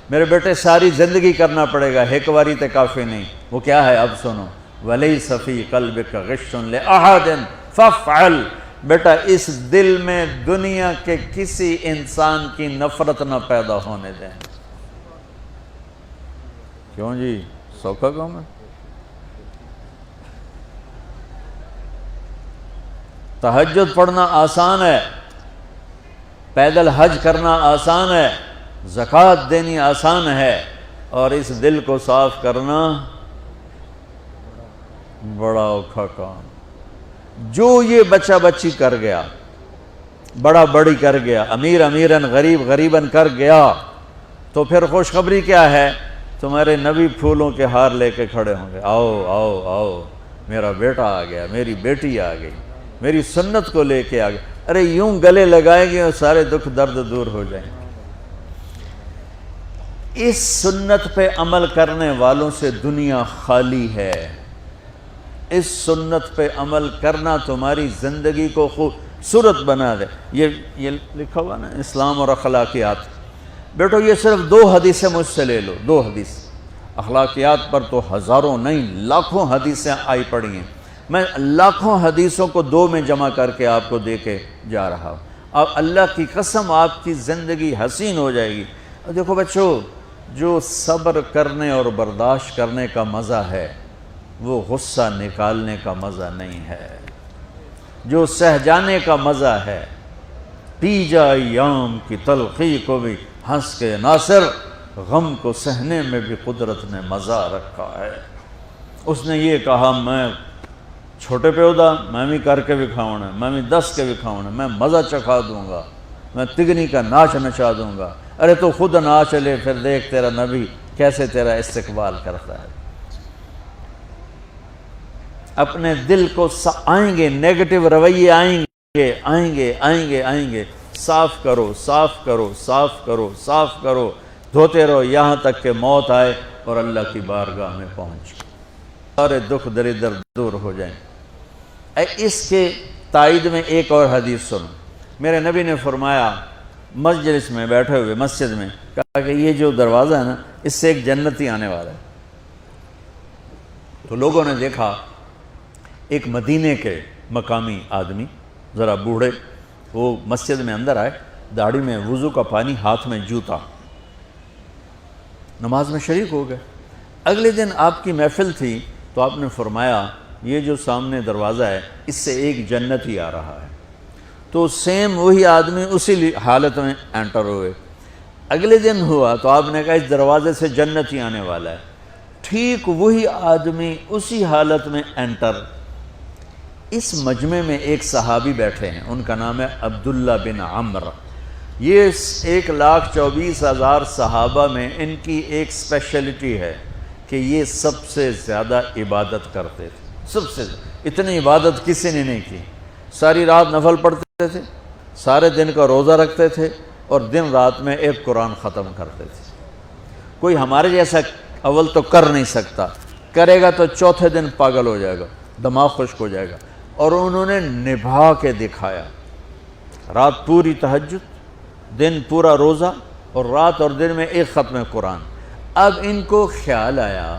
میرے بیٹے ساری زندگی کرنا پڑے گا، ایک واری تے کافی نہیں۔ وہ کیا ہے اب سنو، وَلَيْسَ فِي قَلْبِكَ غِشٌّ لِأَحَدٍ فَافْعَلْ، بیٹا اس دل میں دنیا کے کسی انسان کی نفرت نہ پیدا ہونے دیں۔ کیوں جی، سوکھا کام ہے؟ تہجد پڑھنا آسان ہے، پیدل حج کرنا آسان ہے، زکوٰۃ دینی آسان ہے، اور اس دل کو صاف کرنا بڑا اوکھا کام۔ جو یہ بچہ بچی کر گیا، بڑا بڑی کر گیا، امیر امیرن غریب غریبن کر گیا، تو پھر خوشخبری کیا ہے؟ تمہارے نبی پھولوں کے ہار لے کے کھڑے ہوں گے، آؤ آؤ آؤ، میرا بیٹا آ گیا، میری بیٹی آ گئی، میری سنت کو لے کے آ گیا۔ ارے یوں گلے لگائیں گے اور سارے دکھ درد دور ہو جائیں گے۔ اس سنت پہ عمل کرنے والوں سے دنیا خالی ہے۔ اس سنت پہ عمل کرنا تمہاری زندگی کو خوبصورت بنا دے۔ یہ لکھا ہوا نا اسلام اور اخلاقیات، بیٹو یہ صرف 2 حدیثیں مجھ سے لے لو، 2 حدیث۔ اخلاقیات پر تو ہزاروں نہیں لاکھوں حدیثیں آئی پڑی ہیں، میں لاکھوں حدیثوں کو 2 میں جمع کر کے آپ کو دے کے جا رہا ہوں۔ اب اللہ کی قسم آپ کی زندگی حسین ہو جائے گی۔ دیکھو بچوں، جو صبر کرنے اور برداشت کرنے کا مزہ ہے وہ غصہ نکالنے کا مزہ نہیں ہے۔ جو سہ جانے کا مزہ ہے، پی جا ایام کی تلخی کو بھی ہنس کے ناصر، غم کو سہنے میں بھی قدرت نے مزہ رکھا ہے۔ اس نے یہ کہا میں چھوٹے پیودا میں بھی کر کے دکھاؤں، میں بھی دس کے دکھاؤں، میں مزہ چکھا دوں گا، میں تگنی کا ناچ نچا دوں گا۔ ارے تو خود ناچ لے، پھر دیکھ تیرا نبی کیسے تیرا استقبال کرتا ہے۔ اپنے دل کو آئیں گے نیگیٹو رویے، آئیں گے آئیں گے آئیں گے آئیں گے، صاف کرو صاف کرو صاف کرو صاف کرو، دھوتے رہو یہاں تک کہ موت آئے اور اللہ کی بارگاہ میں پہنچ سارے دکھ دریدر دور ہو جائیں۔ اس کے تائید میں ایک اور حدیث سنو۔ میرے نبی نے فرمایا مجلس میں بیٹھے ہوئے مسجد میں، کہا کہ یہ جو دروازہ ہے نا اس سے ایک جنتی آنے والا ہے۔ تو لوگوں نے دیکھا ایک مدینے کے مقامی آدمی ذرا بوڑھے، وہ مسجد میں اندر آئے، داڑھی میں وضو کا پانی، ہاتھ میں جوتا، نماز میں شریک ہو گئے۔ اگلے دن آپ کی محفل تھی تو آپ نے فرمایا یہ جو سامنے دروازہ ہے اس سے ایک جنتی آ رہا ہے۔ تو سیم وہی آدمی اسی حالت میں انٹر ہوئے۔ اگلے دن ہوا تو آپ نے کہا اس دروازے سے جنتی آنے والا ہے، ٹھیک وہی آدمی اسی حالت میں انٹر۔ اس مجمع میں ایک صحابی بیٹھے ہیں، ان کا نام ہے عبداللہ بن عمرو۔ یہ 1,24,000 صحابہ میں ان کی ایک اسپیشلٹی ہے کہ یہ سب سے زیادہ عبادت کرتے تھے، سب سے اتنی عبادت کسی نے نہیں کی۔ ساری رات نفل پڑھتے تھے، سارے دن کا روزہ رکھتے تھے اور دن رات میں ایک قرآن ختم کرتے تھے۔ کوئی ہمارے جیسا اول تو کر نہیں سکتا، کرے گا تو چوتھے دن پاگل ہو جائے گا، دماغ خشک ہو جائے گا۔ اور انہوں نے نبھا کے دکھایا، رات پوری تہجد، دن پورا روزہ، اور رات اور دن میں ایک ختم قرآن۔ اب ان کو خیال آیا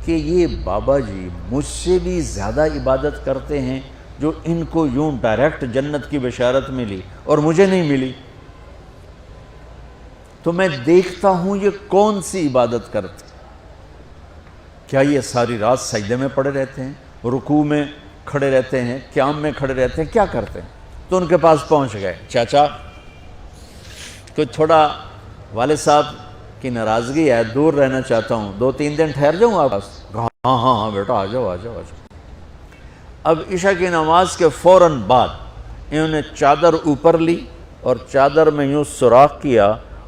کہ یہ بابا جی مجھ سے بھی زیادہ عبادت کرتے ہیں، جو ان کو یوں ڈائریکٹ جنت کی بشارت ملی اور مجھے نہیں ملی، تو میں دیکھتا ہوں یہ کون سی عبادت کرتے، کیا یہ ساری رات سجدے میں پڑے رہتے ہیں، رکوع میں کھڑے رہتے ہیں، قیام میں کھڑے رہتے ہیں، کیا کرتے ہیں؟ تو ان کے پاس پہنچ گئے، چاچا کوئی تھوڑا والد صاحب کی ناراضگی ہے، دور رہنا چاہتا ہوں، 2-3 دن ٹھہر جاؤں آپ پاس؟ ہاں ہاں ہاں بیٹا آ جاؤ آ جاؤ آ جاؤ۔ اب عشاء کی نماز کے فوراً بعد انہوں نے چادر اوپر لی اور چادر میں یوں سوراخ کیا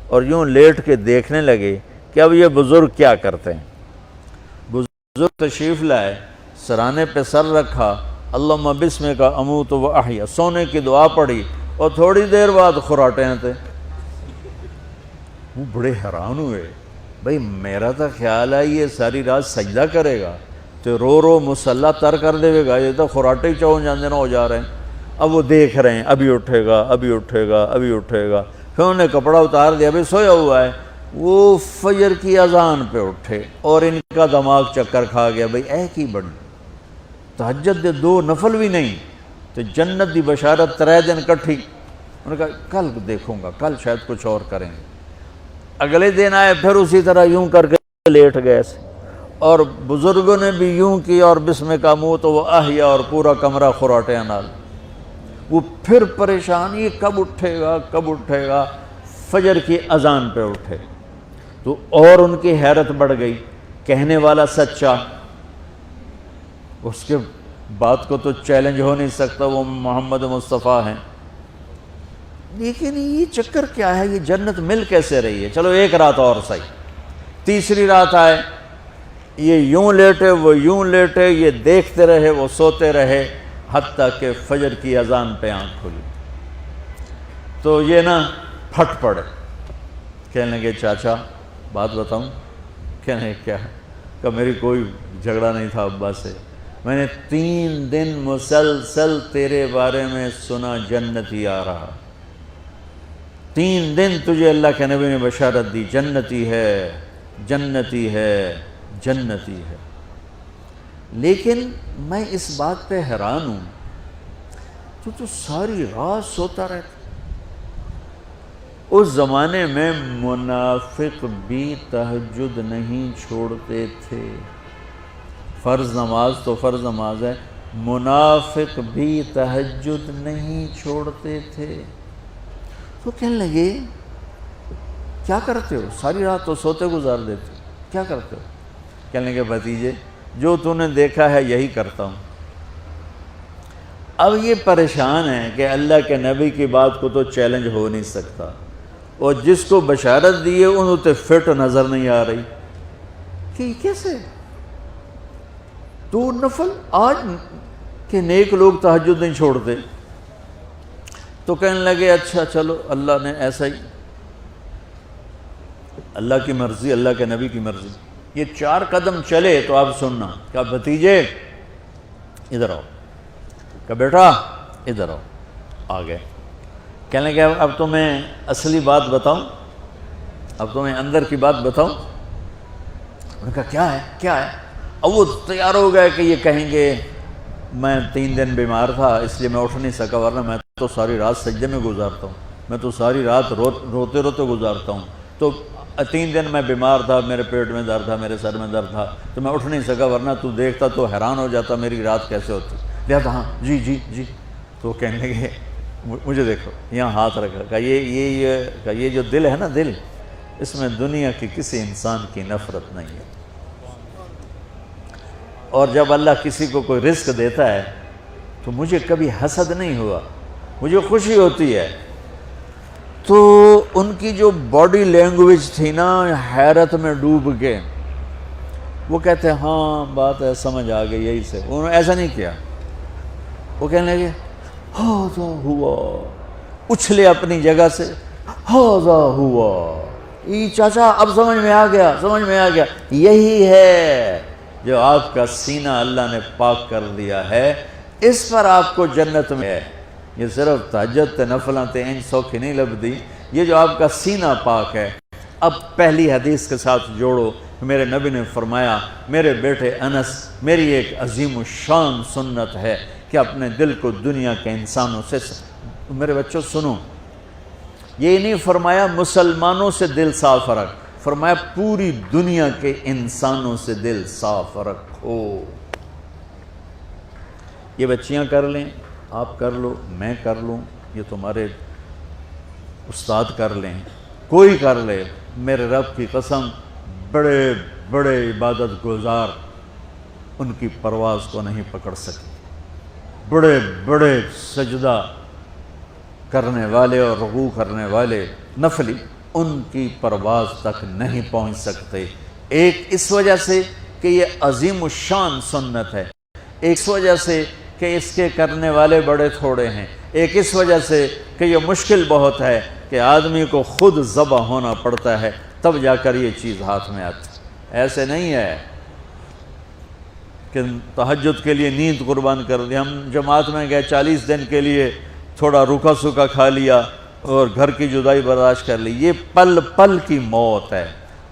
اور یوں لیٹ کے دیکھنے لگے کہ اب یہ بزرگ کیا کرتے ہیں۔ بزرگ تشریف لائے، سرانے پہ سر رکھا، اللہم بسمک اموت و احیا، سونے کی دعا پڑھی، اور تھوڑی دیر بعد خراٹے تھے۔ وہ بڑے حیران ہوئے، بھئی میرا تو خیال ہے یہ ساری رات سجدہ کرے گا تو رو رو مسلح تر کر دے گا، یہ تو خراٹے چون جاندے نہ ہو جا رہے ہیں۔ اب وہ دیکھ رہے ہیں ابھی اٹھے گا ابھی اٹھے گا ابھی اٹھے گا، پھر انہوں نے کپڑا اتار دیا، ابھی سویا ہوا ہے۔ وہ فجر کی اذان پہ اٹھے اور ان کا دماغ چکر کھا گیا، بھئی اے کی بڑی تہجد دے 2 نفل بھی نہیں تو جنت دی بشارت 3 دن کٹھی۔ انہوں نے کہا کل دیکھوں گا، کل شاید کچھ اور کریں گے۔ اگلے دن آئے، پھر اسی طرح یوں کر کے لیٹ گئے، اور بزرگوں نے بھی یوں کی، اور بسمک اموت و احیا، اور پورا کمرہ خراٹے نال۔ وہ پھر پریشان، یہ کب اٹھے گا کب اٹھے گا، فجر کی اذان پہ اٹھے تو اور ان کی حیرت بڑھ گئی، کہنے والا سچا، اس کے بات کو تو چیلنج ہو نہیں سکتا، وہ محمد مصطفیٰ ہیں۔ لیکن یہ چکر کیا ہے، یہ جنت مل کیسے رہی ہے؟ چلو ایک رات اور صحیح، تیسری رات آئے، یہ یوں لیٹے وہ یوں لیٹے، یہ دیکھتے رہے وہ سوتے رہے، حتیٰ کہ فجر کی اذان پہ آنکھ کھلی تو یہ نا پھٹ پڑے، کہنے لگے چاچا بات بتاؤں؟ کہنے کیا؟ کہ میری کوئی جھگڑا نہیں تھا ابا سے، میں نے 3 دن مسلسل تیرے بارے میں سنا جنتی آ رہا، 3 دن تجھے اللہ کے نبی نے بشارت دی جنتی ہے جنتی ہے جنتی ہے، لیکن میں اس بات پہ حیران ہوں تو ساری رات سوتا رہتا۔ اس زمانے میں منافق بھی تہجد نہیں چھوڑتے تھے، فرض نماز تو فرض نماز ہے، منافق بھی تہجد نہیں چھوڑتے تھے۔ تو کہنے لگے کیا کرتے ہو؟ ساری رات تو سوتے گزار دیتے، کیا کرتے ہو؟ کہنے لگے بھتیجے جو تو نے دیکھا ہے یہی کرتا ہوں۔ اب یہ پریشان ہے کہ اللہ کے نبی کی بات کو تو چیلنج ہو نہیں سکتا، اور جس کو بشارت دی ہے انہوں تے فٹ نظر نہیں آ رہی کہ کیسے تو نفل آج کہ نیک لوگ تہجد نہیں چھوڑتے۔ تو کہنے لگے اچھا چلو اللہ نے ایسا ہی، اللہ کی مرضی، اللہ کے نبی کی مرضی۔ یہ 4 قدم چلے تو آپ سننا، کہا بھتیجے ادھر آؤ، کہا بیٹا ادھر آؤ، آ گئے۔ کہنے لگے اب تمہیں اصلی بات بتاؤں، اب تمہیں اندر کی بات بتاؤں؟ انہوں نے کہا کیا ہے کیا ہے؟ اب وہ تیار ہو گئے کہ یہ کہیں گے میں 3 دن بیمار تھا اس لیے میں اٹھ نہیں سکا، ورنہ میں تو ساری رات سجدے میں گزارتا ہوں، میں تو ساری رات روتے روتے گزارتا ہوں، تو 3 دن میں بیمار تھا، میرے پیٹ میں درد تھا، میرے سر میں درد تھا، تو میں اٹھ نہیں سکا، ورنہ تو دیکھتا تو حیران ہو جاتا میری رات کیسے ہوتی۔ لہذا ہاں جی جی جی۔ تو کہنے لگے مجھے دیکھو، یہاں ہاتھ رکھا، کہ یہ جو دل ہے نا، دل اس میں دنیا کی کسی انسان کی نفرت نہیں ہے، اور جب اللہ کسی کو کوئی رزق دیتا ہے تو مجھے کبھی حسد نہیں ہوا، مجھے خوشی ہوتی ہے۔ تو ان کی جو باڈی لینگویج تھی نا، حیرت میں ڈوب کے وہ کہتے ہیں ہاں بات ہے سمجھ آ گئی یہی سے، انہوں نے ایسا نہیں کیا، وہ کہنے لگے ہاذا ہوا، اچھلے اپنی جگہ سے، ہاذا ہوا، یہ چاچا اب سمجھ میں آ گیا، سمجھ میں آ گیا، یہی ہے جو آپ کا سینہ اللہ نے پاک کر دیا ہے، اس پر آپ کو جنت میں ہے۔ یہ صرف تہجد تے نفلاں تے ان سوکھی نہیں لبدی، یہ جو آپ کا سینہ پاک ہے۔ اب پہلی حدیث کے ساتھ جوڑو، میرے نبی نے فرمایا میرے بیٹے انس، میری ایک عظیم الشان سنت ہے کہ اپنے دل کو دنیا کے انسانوں سے، میرے بچوں سنو، یہ نہیں فرمایا مسلمانوں سے دل صاف رکھ، فرمایا پوری دنیا کے انسانوں سے دل صاف رکھو۔ یہ بچیاں کر لیں، آپ کر لو، میں کر لوں، یہ تمہارے استاد کر لیں، کوئی کر لے، میرے رب کی قسم بڑے بڑے عبادت گزار ان کی پرواز کو نہیں پکڑ سکے، بڑے بڑے سجدہ کرنے والے اور رکوع کرنے والے نفلی ان کی پرواز تک نہیں پہنچ سکتے۔ ایک اس وجہ سے کہ یہ عظیم الشان سنت ہے، ایک اس وجہ سے کہ اس کے کرنے والے بڑے تھوڑے ہیں، ایک اس وجہ سے کہ یہ مشکل بہت ہے کہ آدمی کو خود ذبح ہونا پڑتا ہے تب جا کر یہ چیز ہاتھ میں آتی۔ ایسے نہیں ہے کہ تہجد کے لیے نیند قربان کر دی، ہم جماعت میں گئے 40 دن کے لیے تھوڑا روکھا سوکھا کھا لیا اور گھر کی جدائی برداشت کر لی، یہ پل پل کی موت ہے،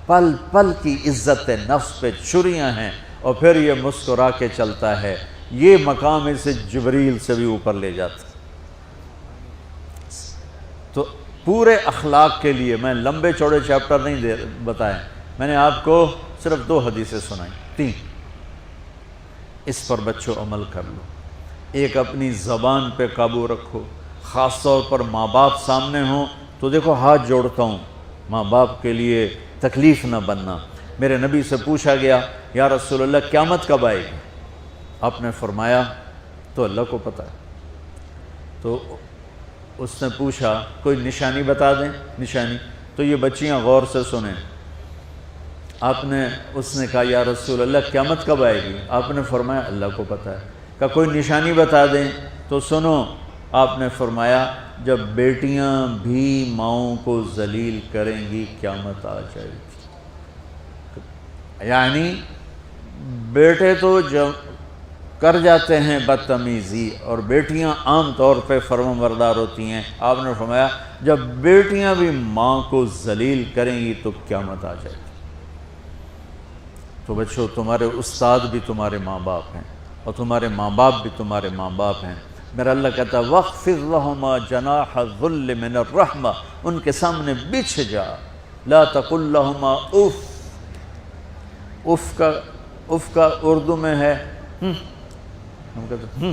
پل پل کی عزت نفس پہ چھریاں ہیں، اور پھر یہ مسکرا کے چلتا ہے، یہ مقام اسے جبریل سے بھی اوپر لے جاتا۔ تو پورے اخلاق کے لیے میں لمبے چوڑے چیپٹر نہیں بتائیں، میں نے آپ کو صرف 2 حدیثیں سنائیں، 3، اس پر بچوں عمل کر لو۔ ایک اپنی زبان پہ قابو رکھو، خاص طور پر ماں باپ سامنے ہوں تو دیکھو ہاتھ جوڑتا ہوں، ماں باپ کے لیے تکلیف نہ بننا۔ میرے نبی سے پوچھا گیا یا رسول اللہ قیامت کب آئے گی؟ آپ نے فرمایا تو اللہ کو پتہ ہے۔ تو اس نے پوچھا کوئی نشانی بتا دیں، نشانی۔ تو یہ بچیاں غور سے سنیں۔ اس نے کہا یا رسول اللہ قیامت کب آئے گی؟ آپ نے فرمایا اللہ کو پتہ ہے۔ کہا کوئی نشانی بتا دیں تو سنو، آپ نے فرمایا جب بیٹیاں بھی ماؤں کو ذلیل کریں گی قیامت آ جائے گی۔ یعنی بیٹے تو جب کر جاتے ہیں بدتمیزی اور بیٹیاں عام طور پہ فرمانبردار ہوتی ہیں، آپ نے فرمایا جب بیٹیاں بھی ماں کو ذلیل کریں گی تو قیامت آ جائے گی۔ تو بچوں، تمہارے استاد بھی تمہارے ماں باپ ہیں اور تمہارے ماں باپ بھی تمہارے ماں باپ ہیں۔ میرا اللہ کہتا ہے وَاخْفِضْ لَهُمَا جَنَاحَ الذُّلِّ مِنَ الرَّحْمَةِ، ان کے سامنے بچھ جا، لا تقل لهما اف کا اردو میں ہے ہم کہتے ہیں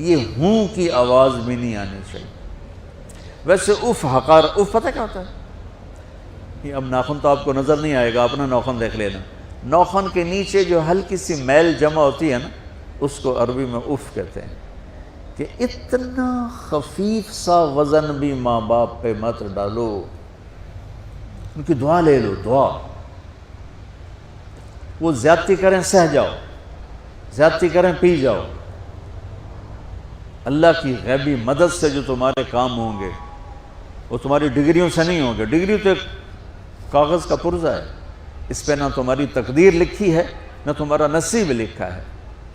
یہ ہوں کی آواز بھی نہیں آنی چاہیے۔ ویسے اف حقار، اف پتہ کیا ہوتا ہے؟ اب ناخن تو آپ کو نظر نہیں آئے گا، اپنا ناخن دیکھ لینا، ناخن کے نیچے جو ہلکی سی میل جمع ہوتی ہے نا، اس کو عربی میں اف کہتے ہیں۔ کہ اتنا خفیف سا وزن بھی ماں باپ پہ مت ڈالو، ان کی دعا لے لو، دعا۔ وہ زیادتی کریں سہ جاؤ، زیادتی کریں پی جاؤ۔ اللہ کی غیبی مدد سے جو تمہارے کام ہوں گے وہ تمہاری ڈگریوں سے نہیں ہوں گے۔ ڈگری تو ایک کاغذ کا پرزہ ہے، اس پہ نہ تمہاری تقدیر لکھی ہے نہ تمہارا نصیب لکھا ہے۔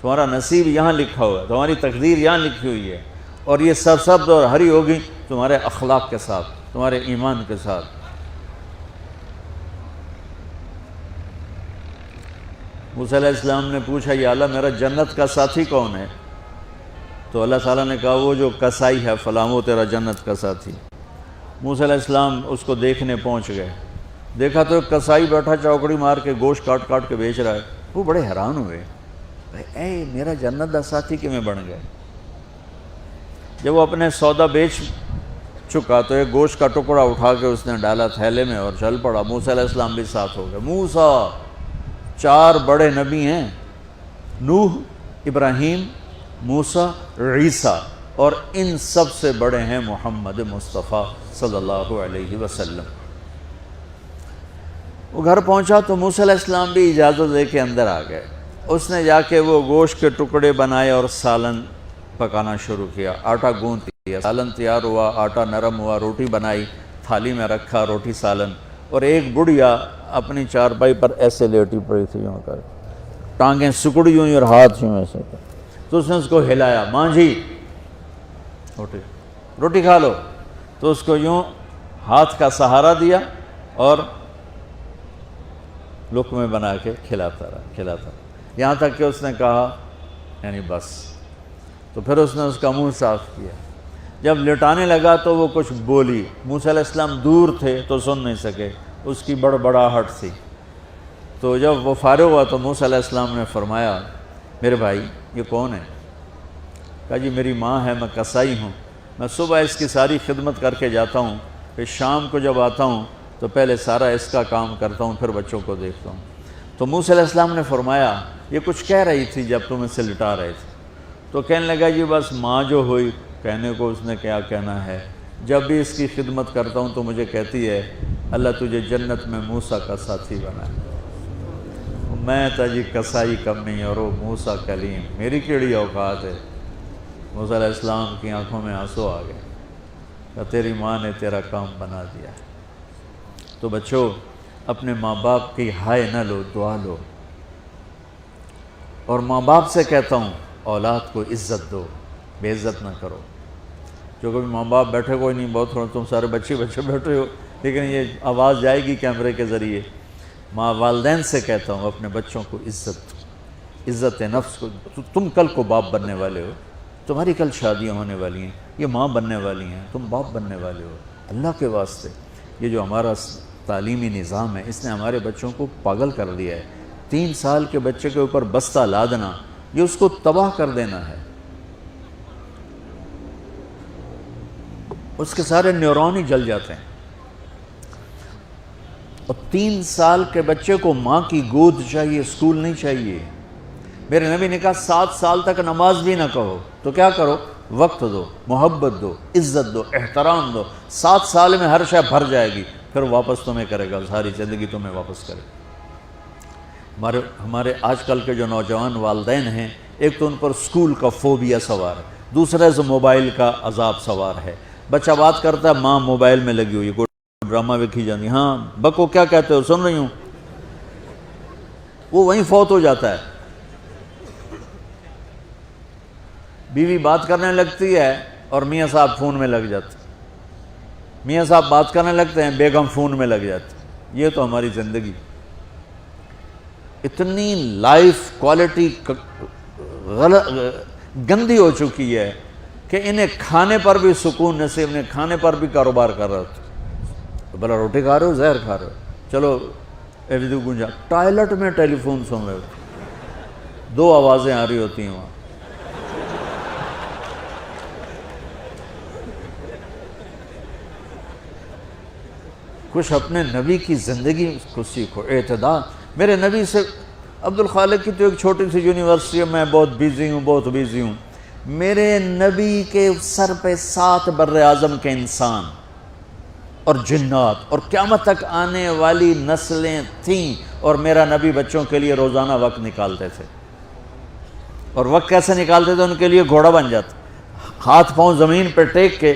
تمہارا نصیب یہاں لکھا ہوا ہے، تمہاری تقدیر یہاں لکھی ہوئی ہے، اور یہ سرسبز اور ہری ہوگی تمہارے اخلاق کے ساتھ، تمہارے ایمان کے ساتھ۔ موسیٰ علیہ السلام نے پوچھا یا اللہ میرا جنت کا ساتھی کون ہے؟ تو اللہ تعالیٰ نے کہا وہ جو کسائی ہے فلاں وہ تیرا جنت کا ساتھی۔ موسیٰ علیہ السلام اس کو دیکھنے پہنچ گئے، دیکھا تو ایک کسائی بیٹھا چوکڑی مار کے گوشت کاٹ کاٹ کے بیچ رہا ہے۔ وہ بڑے حیران ہوئے، اے میرا جنت کا ساتھی کیوں بن گئے؟ جب وہ اپنے سودا بیچ چکا تو ایک گوشت کا ٹکڑا اٹھا کے اس نے ڈالا تھیلے میں اور چل پڑا۔ موسیٰ علیہ السلام بھی ساتھ ہو گئے۔ موسیٰ 4 بڑے نبی ہیں، نوح، ابراہیم، موسیٰ، عیسیٰ، اور ان سب سے بڑے ہیں محمد مصطفیٰ صلی اللہ علیہ وسلم۔ وہ گھر پہنچا تو موسیٰ علیہ السلام بھی اجازت لے کے اندر آ گئے۔ اس نے جا کے وہ گوشت کے ٹکڑے بنائے اور سالن پکانا شروع کیا، آٹا گوندھ دیا، سالن تیار ہوا، آٹا نرم ہوا، روٹی بنائی، تھالی میں رکھا روٹی سالن، اور ایک بڑھیا اپنی چارپائی پر ایسے لیٹی پڑی تھی، یوں کر ٹانگیں سکڑی ہوئی اور ہاتھ یوں ایسے کر۔ تو اس نے اس کو ہلایا، ماں جی روٹی کھا لو۔ تو اس کو یوں ہاتھ کا سہارا دیا اور لقمے بنا کے کھلاتا رہا، یہاں تک کہ اس نے کہا یعنی بس۔ تو پھر اس نے اس کا منہ صاف کیا۔ جب لٹانے لگا تو وہ کچھ بولی، موسیٰ علیہ السلام دور تھے تو سن نہیں سکے، اس کی بڑبڑاہٹ تھی۔ تو جب وہ فارغ ہوا تو موسیٰ علیہ السلام نے فرمایا میرے بھائی یہ کون ہے؟ کہا جی میری ماں ہے، میں کسائی ہوں، میں صبح اس کی ساری خدمت کر کے جاتا ہوں، پھر شام کو جب آتا ہوں تو پہلے سارا اس کا کام کرتا ہوں، پھر بچوں کو دیکھتا ہوں۔ تو موسیٰ علیہ السلام نے فرمایا یہ کچھ کہہ رہی تھی جب تم اسے لٹا رہے تھے؟ تو کہنے لگا جی بس ماں جو ہوئی، کہنے کو اس نے کیا کہنا ہے، جب بھی اس کی خدمت کرتا ہوں تو مجھے کہتی ہے اللہ تجھے جنت میں موسیٰ کا ساتھی بنائے۔ میں تا جی کسائی کمی اور وہ موسیٰ کلیم، میری کیڑی اوقات ہے۔ موسیٰ علیہ السلام کی آنکھوں میں آنسو آ گئے کہ تیری ماں نے تیرا کام بنا دیا۔ تو بچوں اپنے ماں باپ کی ہائے نہ لو، دعا لو۔ اور ماں باپ سے کہتا ہوں اولاد کو عزت دو، بے عزت نہ کرو۔ جو کبھی ماں باپ بیٹھے کوئی نہیں، بہت تھوڑا تم سارے بچے بیٹھے ہو، لیکن یہ آواز جائے گی کیمرے کے ذریعے۔ ماں والدین سے کہتا ہوں اپنے بچوں کو عزت نفس کو، تم کل کو باپ بننے والے ہو، تمہاری کل شادیاں ہونے والی ہیں، یہ ماں بننے والی ہیں، تم باپ بننے والے ہو۔ اللہ کے واسطے یہ جو ہمارا تعلیمی نظام ہے اس نے ہمارے بچوں کو پاگل کر دیا ہے۔ 3 سال کے بچے کے اوپر بستہ لادنا، یہ اس کو تباہ کر دینا ہے، اس کے سارے نیورون ہی جل جاتے ہیں۔ اور 3 سال کے بچے کو ماں کی گود چاہیے، اسکول نہیں چاہیے۔ میرے نبی نے کہا 7 سال تک نماز بھی نہ کہو، تو کیا کرو؟ وقت دو، محبت دو، عزت دو، احترام دو، 7 سال میں ہر شے بھر جائے گی، پھر واپس تمہیں کرے گا، ساری زندگی تمہیں واپس کرے گا۔ ہمارے آج کل کے جو نوجوان والدین ہیں، ایک تو ان پر سکول کا فوبیا سوار ہے، دوسرے سے موبائل کا عذاب سوار ہے۔ بچہ بات کرتا ہے، ماں موبائل میں لگی ہوئی ہے، کوئی ڈرامہ ویکھی جاتی، ہاں بکو کیا کہتے ہو، سن رہی ہوں، وہ وہیں فوت ہو جاتا ہے۔ بیوی بات کرنے لگتی ہے اور میاں صاحب فون میں لگ جاتے، میاں صاحب بات کرنے لگتے ہیں، بیگم فون میں لگ جاتی۔ یہ تو ہماری زندگی، اتنی لائف کوالٹی گندی ہو چکی ہے کہ انہیں کھانے پر بھی سکون نصیب نہیں، کھانے پر بھی کاروبار کر رہا تھا، بھلا روٹی کھا رہے ہو زہر کھا رہے ہو، چلو گنجا ٹوائلٹ میں ٹیلی فون سن رہے ہو، 2 آوازیں آ رہی ہوتی ہیں وہاں۔ کچھ اپنے نبی کی زندگی کو سیکھو، اعتدال۔ میرے نبی سے عبد الخالق کی تو ایک چھوٹی سی یونیورسٹی ہے، میں بہت بیزی ہوں، میرے نبی کے سر پہ 7 بر اعظم کے انسان اور جنات اور قیامت تک آنے والی نسلیں تھیں، اور میرا نبی بچوں کے لیے روزانہ وقت نکالتے تھے، اور وقت کیسے نکالتے تھے؟ ان کے لیے گھوڑا بن جاتا، ہاتھ پاؤں زمین پہ ٹیک کے،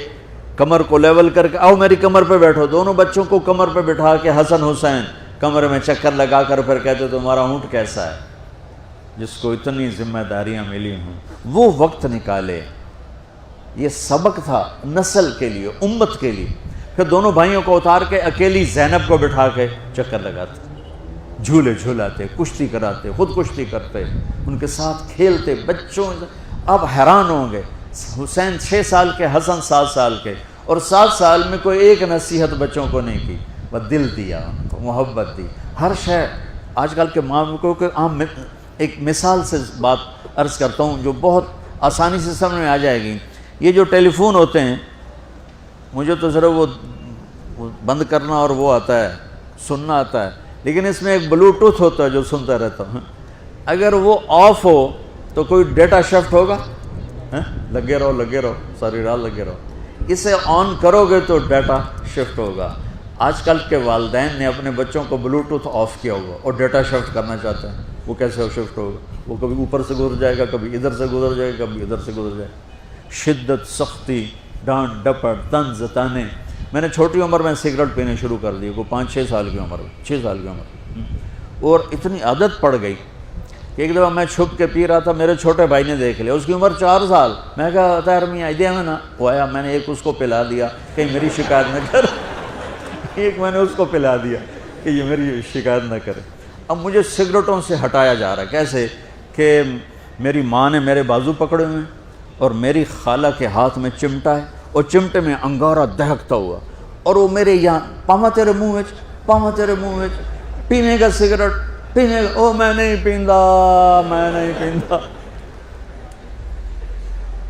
کمر کو لیول کر کے، آؤ میری کمر پہ بیٹھو، دونوں بچوں کو کمر پہ بٹھا کے حسن حسین کمرے میں چکر لگا کر پھر کہتے تمہارا اونٹ کیسا ہے، جس کو اتنی ذمہ داریاں ملی ہوں، وہ وقت نکالے۔ یہ سبق تھا نسل کے لیے، امت کے لیے۔ پھر دونوں بھائیوں کو اتار کے اکیلی زینب کو بٹھا کے چکر لگاتے، جھولے جھولاتے، کشتی کراتے، خود کشتی کرتے، ان کے ساتھ کھیلتے بچوں۔ اب حیران ہوں گے، حسین 6 سال کے، حسن 7 سال کے، اور 7 سال میں کوئی ایک نصیحت بچوں کو نہیں کی، بس دل دیا ان کو، محبت دی، ہر شے۔ آج کل کے ماں کو عام ایک مثال سے بات عرض کرتا ہوں جو بہت آسانی سے سمجھ میں آ جائے گی۔ یہ جو ٹیلی فون ہوتے ہیں، مجھے تو صرف وہ بند کرنا اور وہ آتا ہے، سننا آتا ہے، لیکن اس میں ایک بلوٹوتھ ہوتا ہے جو سنتا رہتا ہوں، اگر وہ آف ہو تو کوئی ڈیٹا شفٹ ہوگا؟ لگے رہو ساری رات لگے رہو، اسے آن کرو گے تو ڈیٹا شفٹ ہوگا۔ آج کل کے والدین نے اپنے بچوں کو بلوٹوتھ آف کیا ہوگا اور ڈیٹا شفٹ کرنا چاہتے ہیں، وہ کیسے شفٹ ہوگا؟ وہ کبھی اوپر سے گزر جائے گا، کبھی ادھر سے گزر جائے گا، کبھی ادھر سے گزر جائے گا۔ شدت، سختی، ڈانٹ ڈپٹ، طنز طانے۔ میں نے چھوٹی عمر میں سگریٹ پینے شروع کر دی، وہ 5-6 سال کی عمر، 6 سال کی عمر، اور اتنی عادت پڑ گئی کہ ایک دفعہ میں چھپ کے پی رہا تھا، میرے چھوٹے بھائی نے دیکھ لیا، اس کی عمر 4 سال۔ میں کہا طاہر میاں دیا میں نا، وہ آیا، میں نے ایک اس کو پلا دیا کہیں میری شکایت نہ کر، ایک میں نے اس کو پلا دیا کہ یہ میری شکایت نہ کرے۔ اب مجھے سگریٹوں سے ہٹایا جا رہا ہے، کیسے کہ میری ماں نے میرے بازو پکڑے ہوئے ہیں اور میری خالہ کے ہاتھ میں چمٹا ہے، اور چمٹے میں انگارہ دہکتا ہوا، اور وہ میرے یہاں پاما تیرے منہ میں پینے کا سگریٹ پینے کا، او میں نہیں پیندا۔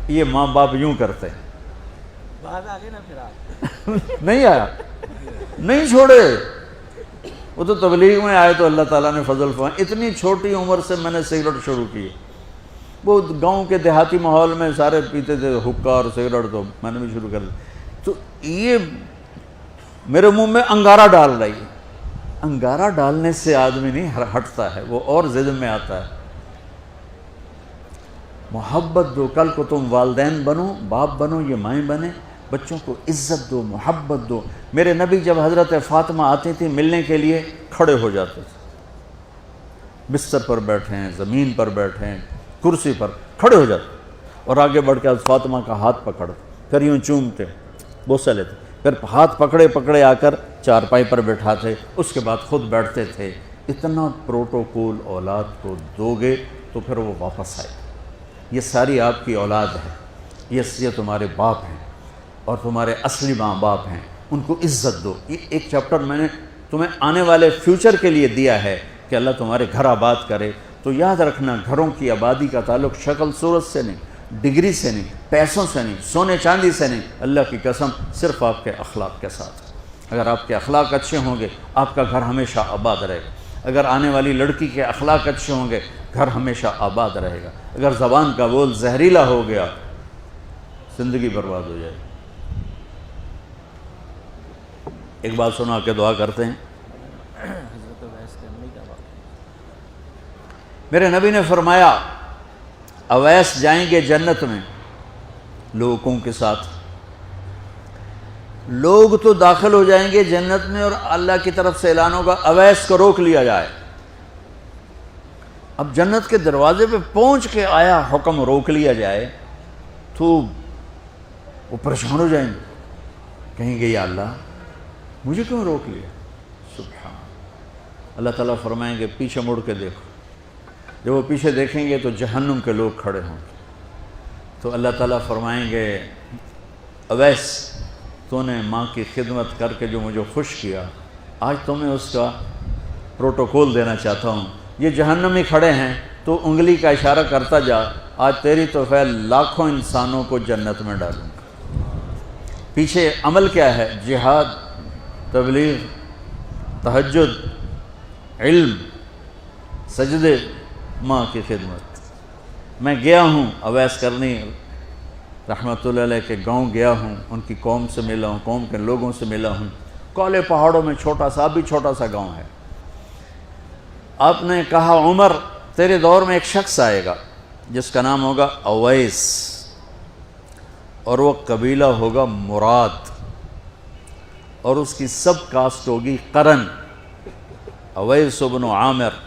یہ ماں باپ یوں کرتے ہیں۔ نہیں آیا، نہیں چھوڑے، وہ تو تبلیغ میں آئے تو اللہ تعالیٰ نے فضل فرمایا۔ اتنی چھوٹی عمر سے میں نے سگریٹ شروع کی، وہ گاؤں کے دیہاتی ماحول میں سارے پیتے تھے حکا اور سگریٹ، تو میں نے بھی شروع کر دی۔ تو یہ میرے منہ میں انگارہ ڈال رہی ہے، انگارہ ڈالنے سے آدمی نہیں ہٹتا ہے، وہ اور ضد میں آتا ہے۔ محبت دو، کل کو تم والدین بنو، باپ بنو، یہ مائیں بنے، بچوں کو عزت دو، محبت دو۔ میرے نبی جب حضرت فاطمہ آتی تھی ملنے کے لیے، کھڑے ہو جاتے تھے، بستر پر بیٹھے ہیں، زمین پر بیٹھے ہیں، کرسی پر کھڑے ہو جاتے، اور آگے بڑھ کے فاطمہ کا ہاتھ پکڑ، پھر یوں چومتے، بوسہ لیتے، پھر ہاتھ پکڑے آ کر چارپائی پر بٹھاتے، اس کے بعد خود بیٹھتے تھے۔ اتنا پروٹوکول اولاد کو دو گے تو پھر وہ واپس آئے۔ یہ ساری آپ کی اولاد ہے، یہ تمہارے باپ ہیں اور تمہارے اصلی ماں باپ ہیں، ان کو عزت دو۔ یہ ایک چیپٹر میں نے تمہیں آنے والے فیوچر کے لیے دیا ہے کہ اللہ تمہارے گھر آباد کرے۔ تو یاد رکھنا، گھروں کی آبادی کا تعلق شکل صورت سے نہیں، ڈگری سے نہیں، پیسوں سے نہیں، سونے چاندی سے نہیں، اللہ کی قسم صرف آپ کے اخلاق کے ساتھ۔ اگر آپ کے اخلاق اچھے ہوں گے، آپ کا گھر ہمیشہ آباد رہے گا۔ اگر آنے والی لڑکی کے اخلاق اچھے ہوں گے، گھر ہمیشہ آباد رہے گا۔ اگر زبان کا بول زہریلا ہو گیا زندگی برباد ہو جائے. ایک بات سنا کے دعا کرتے ہیں. میرے نبی نے فرمایا اویس جائیں گے جنت میں لوگوں کے ساتھ. لوگ تو داخل ہو جائیں گے جنت میں اور اللہ کی طرف سے اعلان ہوگا اویس کو روک لیا جائے. اب جنت کے دروازے پہ پہنچ کے آیا حکم روک لیا جائے تو وہ پریشان ہو جائیں گے, کہیں گے یا اللہ مجھے کیوں روک لیا. سبحان اللہ تعالیٰ فرمائیں گے پیچھے مڑ کے دیکھو. جب وہ پیچھے دیکھیں گے تو جہنم کے لوگ کھڑے ہوں گے. تو اللہ تعالیٰ فرمائیں گے اویس تو نے ماں کی خدمت کر کے جو مجھے خوش کیا, آج تمہیں اس کا پروٹوکول دینا چاہتا ہوں. یہ جہنمی کھڑے ہیں تو انگلی کا اشارہ کرتا جا, آج تیری توفیق لاکھوں انسانوں کو جنت میں ڈالوں گا. پیچھے عمل کیا ہے؟ جہاد, تبلیغ, تہجد, علم, سجدے, ماں کی خدمت. میں گیا ہوں اویس کرنی رحمۃ اللہ علیہ کے گاؤں گیا ہوں, ان کی قوم سے ملا ہوں, قوم کے لوگوں سے ملا ہوں. کالے پہاڑوں میں چھوٹا سا, ابھی چھوٹا سا گاؤں ہے. آپ نے کہا عمر تیرے دور میں ایک شخص آئے گا جس کا نام ہوگا اویس, اور وہ قبیلہ ہوگا مراد, اور اس کی سب کاسٹ ہوگی قرن. اویس بن عامر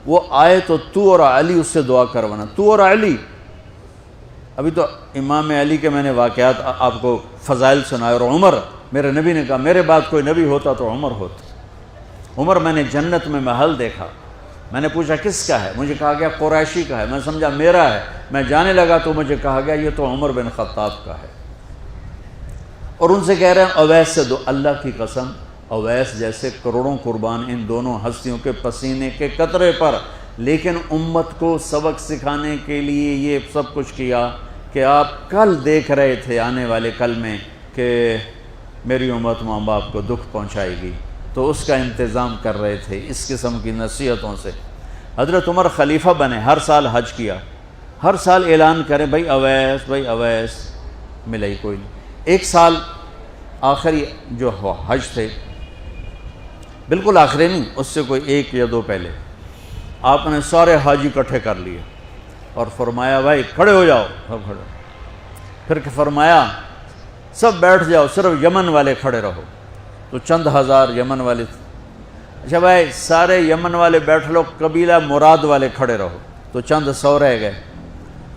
وہ آئے تو تو اور علی اس سے دعا کروانا. تو اور علی, ابھی تو امام علی کے میں نے واقعات آپ کو فضائل سنائے. اور عمر, میرے نبی نے کہا میرے بعد کوئی نبی ہوتا تو عمر ہوتا. عمر میں نے جنت میں محل دیکھا. میں نے پوچھا کس کا ہے؟ مجھے کہا گیا قریشی کا ہے. میں سمجھا میرا ہے. میں جانے لگا تو مجھے کہا گیا یہ تو عمر بن خطاب کا ہے. اور ان سے کہہ رہے ہیں اویس سے دو. اللہ کی قسم اویس جیسے کروڑوں قربان ان دونوں ہستیوں کے پسینے کے قطرے پر, لیکن امت کو سبق سکھانے کے لیے یہ سب کچھ کیا کہ آپ کل دیکھ رہے تھے آنے والے کل میں کہ میری امت ماں باپ کو دکھ پہنچائے گی, تو اس کا انتظام کر رہے تھے اس قسم کی نصیحتوں سے. حضرت عمر خلیفہ بنے, ہر سال حج کیا, ہر سال اعلان کریں بھائی اویس بھائی اویس, ملا ہی کوئی نہیں. ایک سال آخری جو حج تھے, بالکل آخری نہیں, اس سے کوئی 1 یا 2 پہلے, آپ نے سارے حاجی اکٹھے کر لیے اور فرمایا بھائی کھڑے ہو جاؤ. سب کھڑے. پھر فرمایا سب بیٹھ جاؤ, صرف یمن والے کھڑے رہو. تو چند ہزار یمن والے. اچھا بھائی سارے یمن والے بیٹھ لو, قبیلہ مراد والے کھڑے رہو. تو چند 100 رہ گئے.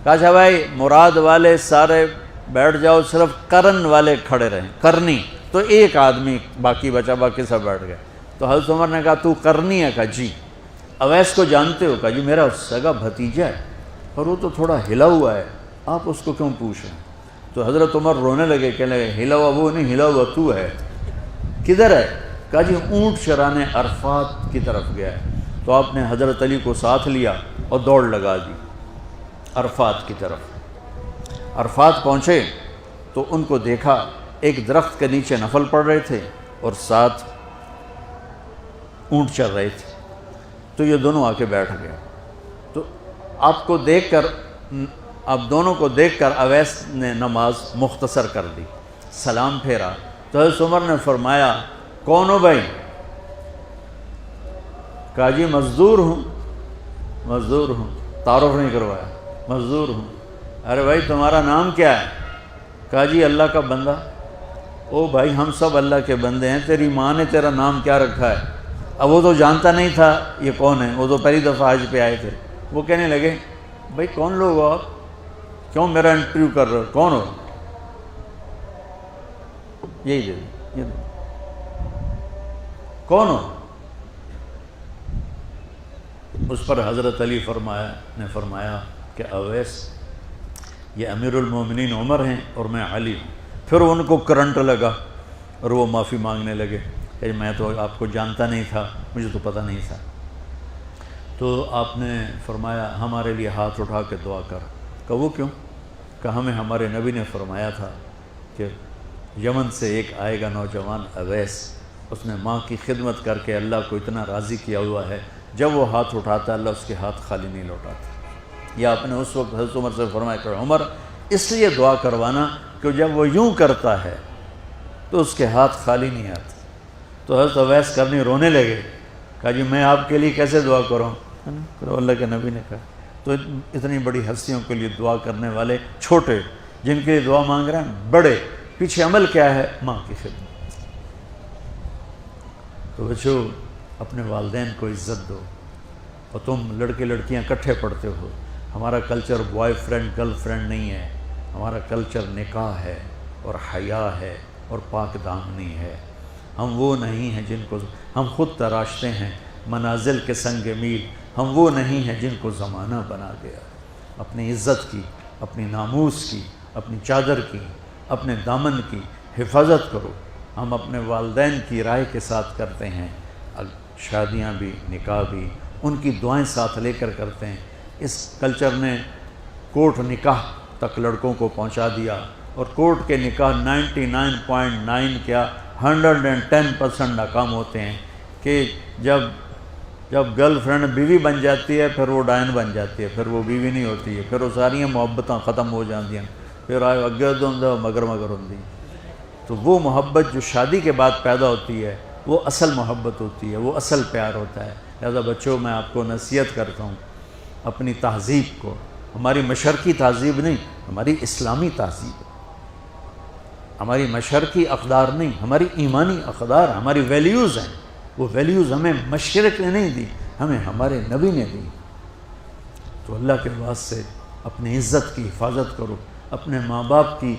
کہا اچھا بھائی مراد والے سارے بیٹھ جاؤ, صرف قرن والے کھڑے رہیں, قرنی. تو ایک آدمی باقی بچا, باقی سب بیٹھ گئے. تو حضرت عمر نے کہا تو قرنی ہے؟ کہا جی. اویس کو جانتے ہو؟ کہا جی میرا سگا بھتیجا ہے, اور وہ تو تھوڑا ہلا ہوا ہے, آپ اس کو کیوں پوچھ رہے ہیں؟ تو حضرت عمر رونے لگے, کہنے لگے ہلا ہوا وہ نہیں, ہلا ہوا تو ہے. کدھر ہے؟ کہا جی اونٹ چرانے عرفات کی طرف گیا ہے. تو آپ نے حضرت علی کو ساتھ لیا اور دوڑ لگا دی عرفات کی طرف. عرفات پہنچے تو ان کو دیکھا ایک درخت کے نیچے نفل پڑھ رہے تھے اور ساتھ اونٹ چر رہے تھے. تو یہ دونوں آ کے بیٹھ گئے. تو آپ کو دیکھ کر, آپ دونوں کو دیکھ کر اویس نے نماز مختصر کر دی, سلام پھیرا. تو حضرت عمر نے فرمایا کون ہو بھائی؟ کہا جی مزدور ہوں. مزدور ہوں, تعارف نہیں کروایا, مزدور ہوں. ارے بھائی تمہارا نام کیا ہے؟ کہا جی اللہ کا بندہ. او بھائی ہم سب اللہ کے بندے ہیں, تیری ماں نے تیرا نام کیا رکھا ہے؟ اب وہ تو جانتا نہیں تھا یہ کون ہے, وہ تو پہلی دفعہ حج پہ آئے تھے. وہ کہنے لگے بھائی کون لوگ ہو آپ, کیوں میرا انٹرویو کر رہے ہو, کون ہو؟ یہی دے دیں, کون ہو؟ اس پر حضرت علی نے فرمایا کہ اویس یہ امیر المومنین عمر ہیں اور میں علی ہوں. پھر ان کو کرنٹ لگا اور وہ معافی مانگنے لگے کہ میں تو آپ کو جانتا نہیں تھا, مجھے تو پتہ نہیں تھا. تو آپ نے فرمایا ہمارے لیے ہاتھ اٹھا کے دعا کر. کہ وہ کیوں؟ کہ ہمیں ہمارے نبی نے فرمایا تھا کہ یمن سے ایک آئے گا نوجوان اویس, اس نے ماں کی خدمت کر کے اللہ کو اتنا راضی کیا ہوا ہے, جب وہ ہاتھ اٹھاتا اللہ اس کے ہاتھ خالی نہیں لوٹاتا. یا آپ نے اس وقت حضرت عمر سے فرمایا کہ عمر اس لیے دعا کروانا کہ جب وہ یوں کرتا ہے تو اس کے ہاتھ خالی نہیں آتے. تو حضرت اویس کرنی رونے لگے, کہا جی میں آپ کے لیے کیسے دعا کروں؟ پھر اللہ کے نبی نے کہا تو اتنی بڑی ہستیوں کے لیے دعا کرنے والے چھوٹے, جن کے لیے دعا مانگ رہے ہیں بڑے, پیچھے عمل کیا ہے؟ ماں کی خدمت. تو بچو اپنے والدین کو عزت دو. اور تم لڑکے لڑکیاں کٹھے پڑھتے ہو, ہمارا culture boy friend girl friend نہیں ہے, ہمارا کلچر نکاح ہے اور حیا ہے اور پاک دامنی ہے. ہم وہ نہیں ہیں جن کو ہم خود تراشتے ہیں منازل کے سنگ میل, ہم وہ نہیں ہیں جن کو زمانہ بنا گیا. اپنی عزت کی, اپنی ناموس کی, اپنی چادر کی, اپنے دامن کی حفاظت کرو. ہم اپنے والدین کی رائے کے ساتھ کرتے ہیں, شادیاں بھی نکاح بھی ان کی دعائیں ساتھ لے کر کرتے ہیں. اس کلچر نے کورٹ نکاح تک لڑکوں کو پہنچا دیا, اور کورٹ کے نکاح 99.9 کیا 110% ناکام ہوتے ہیں. کہ جب گرل فرینڈ بیوی بن جاتی ہے پھر وہ ڈائن بن جاتی ہے, پھر وہ بیوی نہیں ہوتی ہے, پھر وہ ساری محبتاں ختم ہو جاتی ہیں, پھر آئے اگے مگر ہوتی. تو وہ محبت جو شادی کے بعد پیدا ہوتی ہے وہ اصل محبت ہوتی ہے, وہ اصل پیار ہوتا ہے. لہذا بچوں میں آپ کو نصیحت کرتا ہوں, اپنی تہذیب کو, ہماری مشرقی تہذیب نہیں, ہماری اسلامی تہذیب, ہماری مشرقی اقدار نہیں, ہماری ایمانی اقدار, ہماری ویلیوز ہیں. وہ ویلیوز ہمیں مشرق نے نہیں دی, ہمیں ہمارے نبی نے دی. تو اللہ کے واسطے اپنی عزت کی حفاظت کرو, اپنے ماں باپ کی.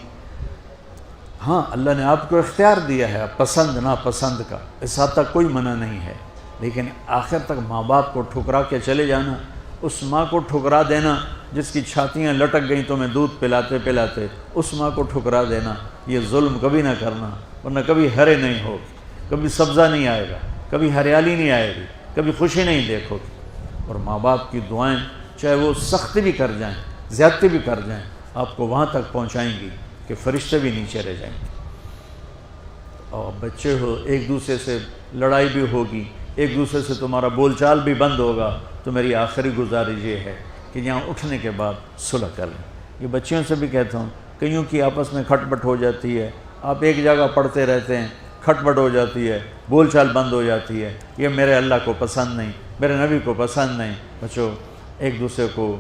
ہاں اللہ نے آپ کو اختیار دیا ہے پسند ناپسند کا, اس حد تک کوئی منع نہیں ہے, لیکن آخر تک ماں باپ کو ٹھکرا کے چلے جانا, اس ماں کو ٹھکرا دینا جس کی چھاتیاں لٹک گئیں تمہیں دودھ پلاتے پلاتے, اس ماں کو ٹھکرا دینا, یہ ظلم کبھی نہ کرنا, ورنہ کبھی ہرے نہیں ہو, کبھی سبزہ نہیں آئے گا, کبھی ہریالی نہیں آئے گی, کبھی خوشی نہیں دیکھو گی. اور ماں باپ کی دعائیں چاہے وہ سختی بھی کر جائیں, زیادتی بھی کر جائیں, آپ کو وہاں تک پہنچائیں گی کہ فرشتے بھی نیچے رہ جائیں گے. اور بچے ہو, ایک دوسرے سے لڑائی بھی ہوگی, ایک دوسرے سے تمہارا بول چال بھی بند ہوگا, تو میری آخری گزارش یہ ہے کہ یہاں اٹھنے کے بعد صلح کر لیں. یہ بچیوں سے بھی کہتا ہوں, کئیوں کی آپس میں کھٹ پٹ ہو جاتی ہے, آپ ایک جگہ پڑھتے رہتے ہیں, کھٹ پٹ ہو جاتی ہے, بول چال بند ہو جاتی ہے, یہ میرے اللہ کو پسند نہیں, میرے نبی کو پسند نہیں. بچو ایک دوسرے کو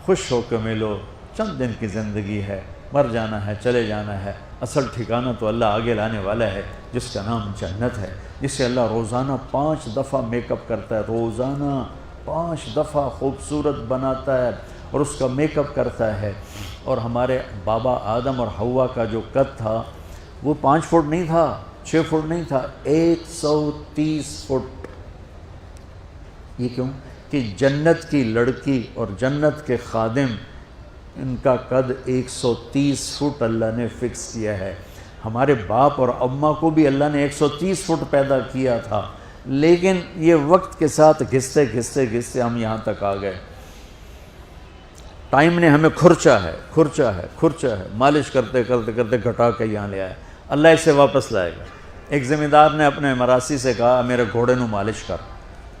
خوش ہو کے ملو, چند دن کی زندگی ہے, مر جانا ہے, چلے جانا ہے. اصل ٹھکانہ تو اللہ آگے لانے والا ہے جس کا نام جنت ہے, جس سے اللہ روزانہ 5 دفعہ میک اپ کرتا ہے, روزانہ 5 دفعہ خوبصورت بناتا ہے اور اس کا میک اپ کرتا ہے. اور ہمارے بابا آدم اور حوا کا جو قد تھا وہ 5 فٹ نہیں تھا, 6 فٹ نہیں تھا, 130 فٹ. یہ کیوں؟ کہ جنت کی لڑکی اور جنت کے خادم ان کا قد 130 فٹ اللہ نے فکس کیا ہے. ہمارے باپ اور اماں کو بھی اللہ نے 130 فٹ پیدا کیا تھا, لیکن یہ وقت کے ساتھ گھستے گھستے گھستے ہم یہاں تک آ گئے. ٹائم نے ہمیں کھرچا ہے, مالش کرتے کرتے کرتے گھٹا کے یہاں لے آیا. اللہ اسے واپس لائے گا. ایک زمین دار نے اپنے مراسی سے کہا میرے گھوڑے نو مالش کر.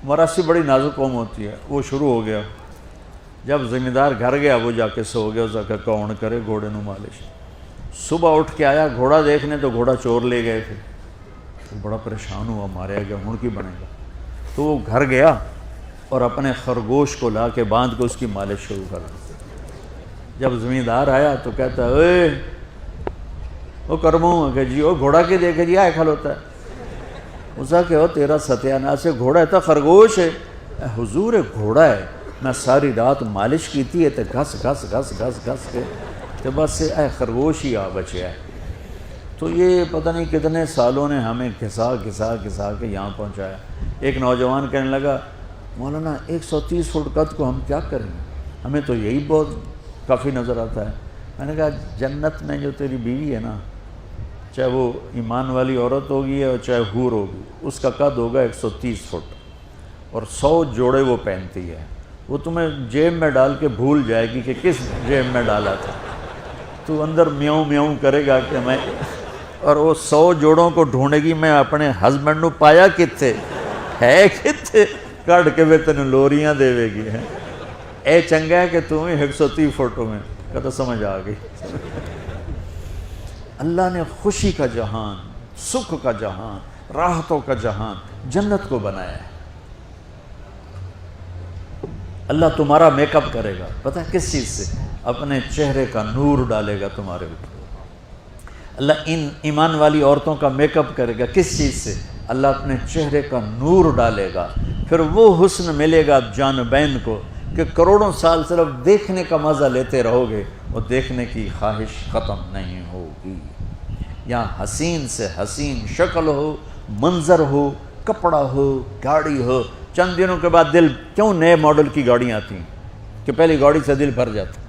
مراسی بڑی نازک قوم ہوتی ہے, وہ شروع ہو گیا. جب زمین دار گھر گیا وہ جا کے سو گیا, اس کا کون کرے گھوڑے نو مالش. صبح اٹھ کے آیا گھوڑا دیکھنے تو گھوڑا چور لے گئے تھے. وہ بڑا پریشان ہوا, ماریا گیا, ہن کی بنے گا. تو وہ گھر گیا اور اپنے خرگوش کو لا کے باندھ کے اس کی مالش شروع کر دی. جب زمیندار آیا تو کہتا ہے اے وہ کرموں کہ جی وہ گھوڑا کے دیکھے جی آئے کھل ہوتا ہے. اسا کہ تیرا ستیاناس ہے, گھوڑا ہے تو خرگوش ہے. حضور گھوڑا ہے, میں ساری رات مالش کی تھی تو گھس گھس گھس گھس گھس کے تو بس اے خرگوش ہی آ بچیا ہے. تو یہ پتہ نہیں کتنے سالوں نے ہمیں گھسا گھسا گھسا کے یہاں پہنچایا. ایک نوجوان کہنے لگا مولانا 130 فٹ قد کو ہم کیا کریں گے, ہمیں تو یہی بہت کافی نظر آتا ہے. میں نے کہا جنت میں جو تیری بیوی ہے نا, چاہے وہ ایمان والی عورت ہوگی اور چاہے حور ہوگی, اس کا قد ہوگا 130 فٹ اور 100 جوڑے وہ پہنتی ہے. وہ تمہیں جیب میں ڈال کے بھول جائے گی کہ کس جیب میں ڈالا تھا. تو اندر میاؤں میاؤں کرے گا کہ میں, اور وہ 100 جوڑوں کو ڈھونڈے گی میں اپنے ہسبینڈ نو پایا کتے ہے, کتے کٹ کے وہ تین لوریاں دے گی. اے چنگا ہے کہ تمہیں 130 فٹ میں کہتا سمجھ آ گئی۔ اللہ نے خوشی کا جہان، سکھ کا جہان، راحتوں کا جہان، جنت کو بنایا ہے۔ اللہ تمہارا میک اپ کرے گا، پتہ ہے کس چیز سے؟ اپنے چہرے کا نور ڈالے گا تمہارے اوپر۔ اللہ ان ایمان والی عورتوں کا میک اپ کرے گا، کس چیز سے؟ اللہ اپنے چہرے کا نور ڈالے گا، پھر وہ حسن ملے گا جانبین کو کہ کروڑوں سال صرف دیکھنے کا مزہ لیتے رہو گے، اور دیکھنے کی خواہش ختم نہیں ہوگی۔ یہاں حسین سے حسین شکل ہو، منظر ہو، کپڑا ہو، گاڑی ہو، چند دنوں کے بعد دل، کیوں نئے ماڈل کی گاڑیاں آتی ہیں کہ پہلی گاڑی سے دل بھر جاتا ہے؟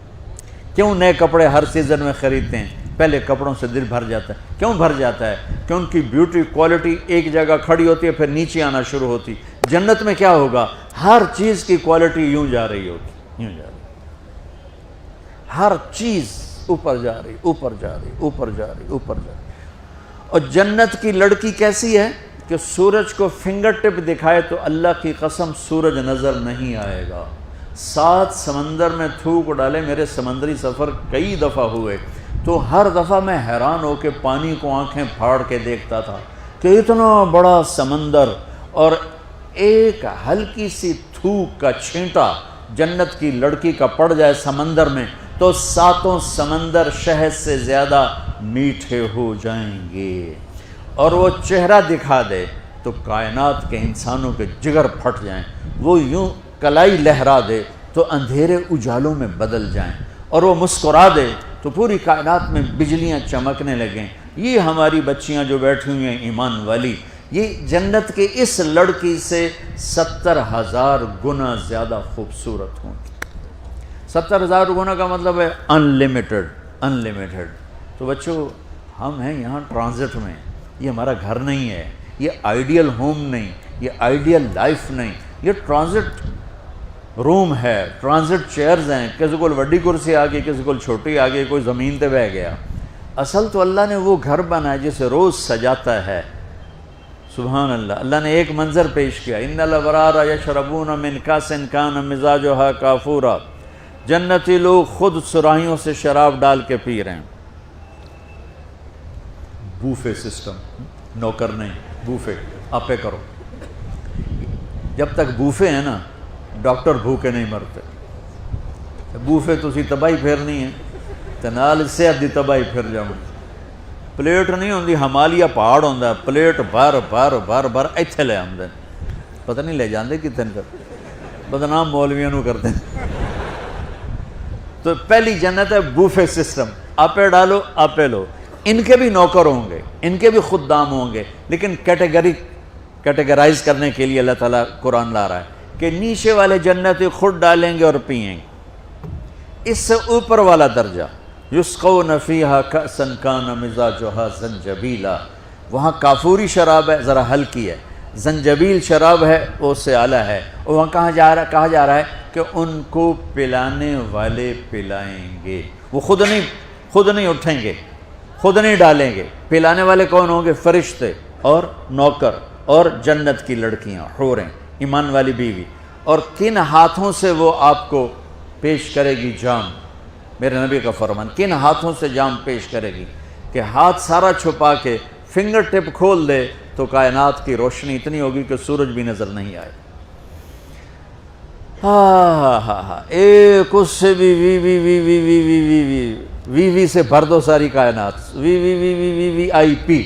کیوں نئے کپڑے ہر سیزن میں خریدتے ہیں؟ پہلے کپڑوں سے دل بھر جاتا ہے۔ کیوں بھر جاتا ہے؟ کہ ان کی بیوٹی کوالٹی ایک جگہ کھڑی ہوتی ہے، پھر نیچے آنا شروع ہوتی۔ جنت میں کیا ہوگا؟ ہر چیز کی کوالٹی یوں جا رہی ہوتی، یوں جا رہی، ہر چیز اوپر جا رہی، اوپر جا رہی، اوپر جا رہی، اوپر جا رہی۔ اور جنت کی لڑکی کیسی ہے کہ سورج کو فنگر ٹپ دکھائے تو اللہ کی قسم سورج نظر نہیں آئے گا۔ 7 سمندر میں تھوک ڈالے، میرے سمندری سفر کئی دفعہ ہوئے، تو ہر دفعہ میں حیران ہو کے پانی کو آنکھیں پھاڑ کے دیکھتا تھا کہ اتنا بڑا سمندر، اور ایک ہلکی سی تھوک کا چھینٹا جنت کی لڑکی کا پڑ جائے سمندر میں تو 7 سمندر شہد سے زیادہ میٹھے ہو جائیں گے، اور وہ چہرہ دکھا دے تو کائنات کے انسانوں کے جگر پھٹ جائیں، وہ یوں کلائی لہرا دے تو اندھیرے اجالوں میں بدل جائیں، اور وہ مسکرا دے تو پوری کائنات میں بجلیاں چمکنے لگیں۔ یہ ہماری بچیاں جو بیٹھی ہوئی ہیں ایمان والی، یہ جنت کے اس لڑکی سے 70,000 گنا زیادہ خوبصورت ہوں گی۔ 70,000 گنا کا مطلب ہے انلیمیٹڈ، انلیمیٹڈ۔ تو بچوں، ہم ہیں یہاں ٹرانزٹ میں، یہ ہمارا گھر نہیں ہے، یہ آئیڈیل ہوم نہیں، یہ آئیڈیل لائف نہیں، یہ ٹرانزٹ روم ہے، ٹرانزٹ چیئرز ہیں، کسی کو وڈی کرسی آ گئی، کسی کو چھوٹی آ گئی، کوئی زمین تے بہ گیا۔ اصل تو اللہ نے وہ گھر بنایا جسے روز سجاتا ہے۔ سبحان اللہ، اللہ نے ایک منظر پیش کیا، ان الابرار یشربون من کاس کان مزاجها کافورا، جنتی لوگ خود سراہیوں سے شراب ڈال کے پی رہے ہیں۔ بوفے سسٹم، نوکر نہیں، بوفے آپے کرو۔ جب تک بوفے ہیں نا، ڈاکٹر بھوکے نہیں مرتے۔ بوفے تسی تباہی پھیرنی ہے تے نال صحت دی تباہی پھر جاؤ۔ پلیٹ نہیں ہوندی، ہمالیہ پہاڑ ہوندا ہے، پلیٹ بھر بھر بھر بھر ایتھے لے آندے، پتہ نہیں لے جاندے کتنے کر، بدنام مولویاں نو کرتے ہیں۔ تو پہلی جنت ہے بوفے سسٹم، آپے ڈالو آپے لو۔ ان کے بھی نوکر ہوں گے، ان کے بھی خدام ہوں گے، لیکن کیٹیگرائز کرنے کے لیے اللہ تعالیٰ قرآن لا رہا ہے کہ نیچے والے جنتی خود ڈالیں گے اور پئیں گے۔ اس سے اوپر والا درجہ، یسقون فیہا کأسا کان مزاجہا زنجبیلا، وہاں کافوری شراب ہے، ذرا ہلکی ہے، زنجبیل شراب ہے، وہ اس سے اعلیٰ ہے۔ اور وہاں کہا جا رہا ہے کہ ان کو پلانے والے پلائیں گے، وہ خود نہیں اٹھیں گے، خود نہیں ڈالیں گے۔ پلانے والے کون ہوں گے؟ فرشتے اور نوکر اور جنت کی لڑکیاں، حوریں، ایمان والی بیوی۔ اور کن ہاتھوں سے وہ آپ کو پیش کرے گی جام؟ میرے نبی کا فرمان، کن ہاتھوں سے جام پیش کرے گی کہ ہاتھ سارا چھپا کے فنگر ٹپ کھول دے تو کائنات کی روشنی اتنی ہوگی کہ سورج بھی نظر نہیں آئے۔ ایک اس سے بھی وی وی وی وی وی وی وی وی وی وی سے بھر دو ساری کائنات، وی وی وی وی وی وی آئی پی،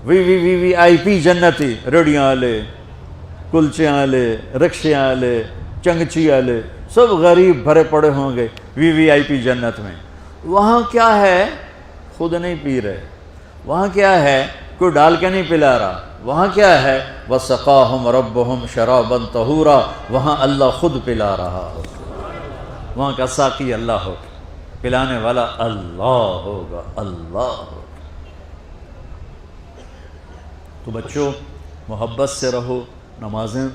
وی وی وی وی آئی پی جنتی، ریڑیاں والے، کلچیاں والے، رکشیاں والے، چنگچی والے، سب غریب بھرے پڑے ہوں گے وی وی آئی پی جنت میں۔ وہاں کیا ہے؟ خود نہیں پی رہے۔ وہاں کیا ہے؟ کوئی ڈال کے نہیں پلا رہا۔ وہاں کیا ہے؟ وَسَقَاهُمْ رَبُّهُمْ شَرَابًا طَهُورًا، وہاں اللہ خود پلا رہا ہوگا، وہاں کا ساقی اللہ ہوگا، پلانے والا اللہ ہوگا، اللہ ہوگا۔ تو بچوں، محبت سے رہو، نمازیں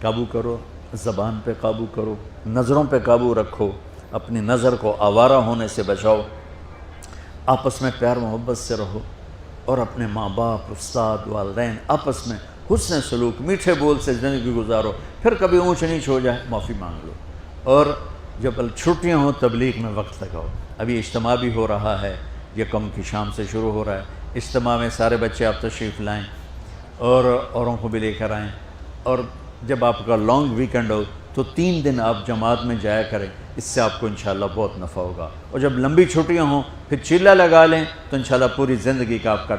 قابو کرو، زبان پہ قابو کرو، نظروں پہ قابو رکھو، اپنی نظر کو آوارہ ہونے سے بچاؤ، آپس میں پیار محبت سے رہو، اور اپنے ماں باپ، استاد، والدین، آپس میں حسن سلوک، میٹھے بول سے زندگی گزارو۔ پھر کبھی اونچ نیچ ہو جائے معافی مانگ لو، اور جب چھٹیاں ہوں تبلیغ میں وقت لگاؤ. ابھی اجتماع بھی ہو رہا ہے، یکم کی شام سے شروع ہو رہا ہے. اجتماع میں سارے بچے آپ تشریف لائیں اور اوروں کو بھی لے کر آئیں. اور جب آپ کا لانگ ویکنڈ ہو تو 3 دن آپ جماعت میں جایا کریں، اس سے آپ کو انشاءاللہ بہت نفع ہوگا. اور جب لمبی چھٹیاں ہوں پھر چلہ لگا لیں تو انشاءاللہ پوری زندگی کا آپ کا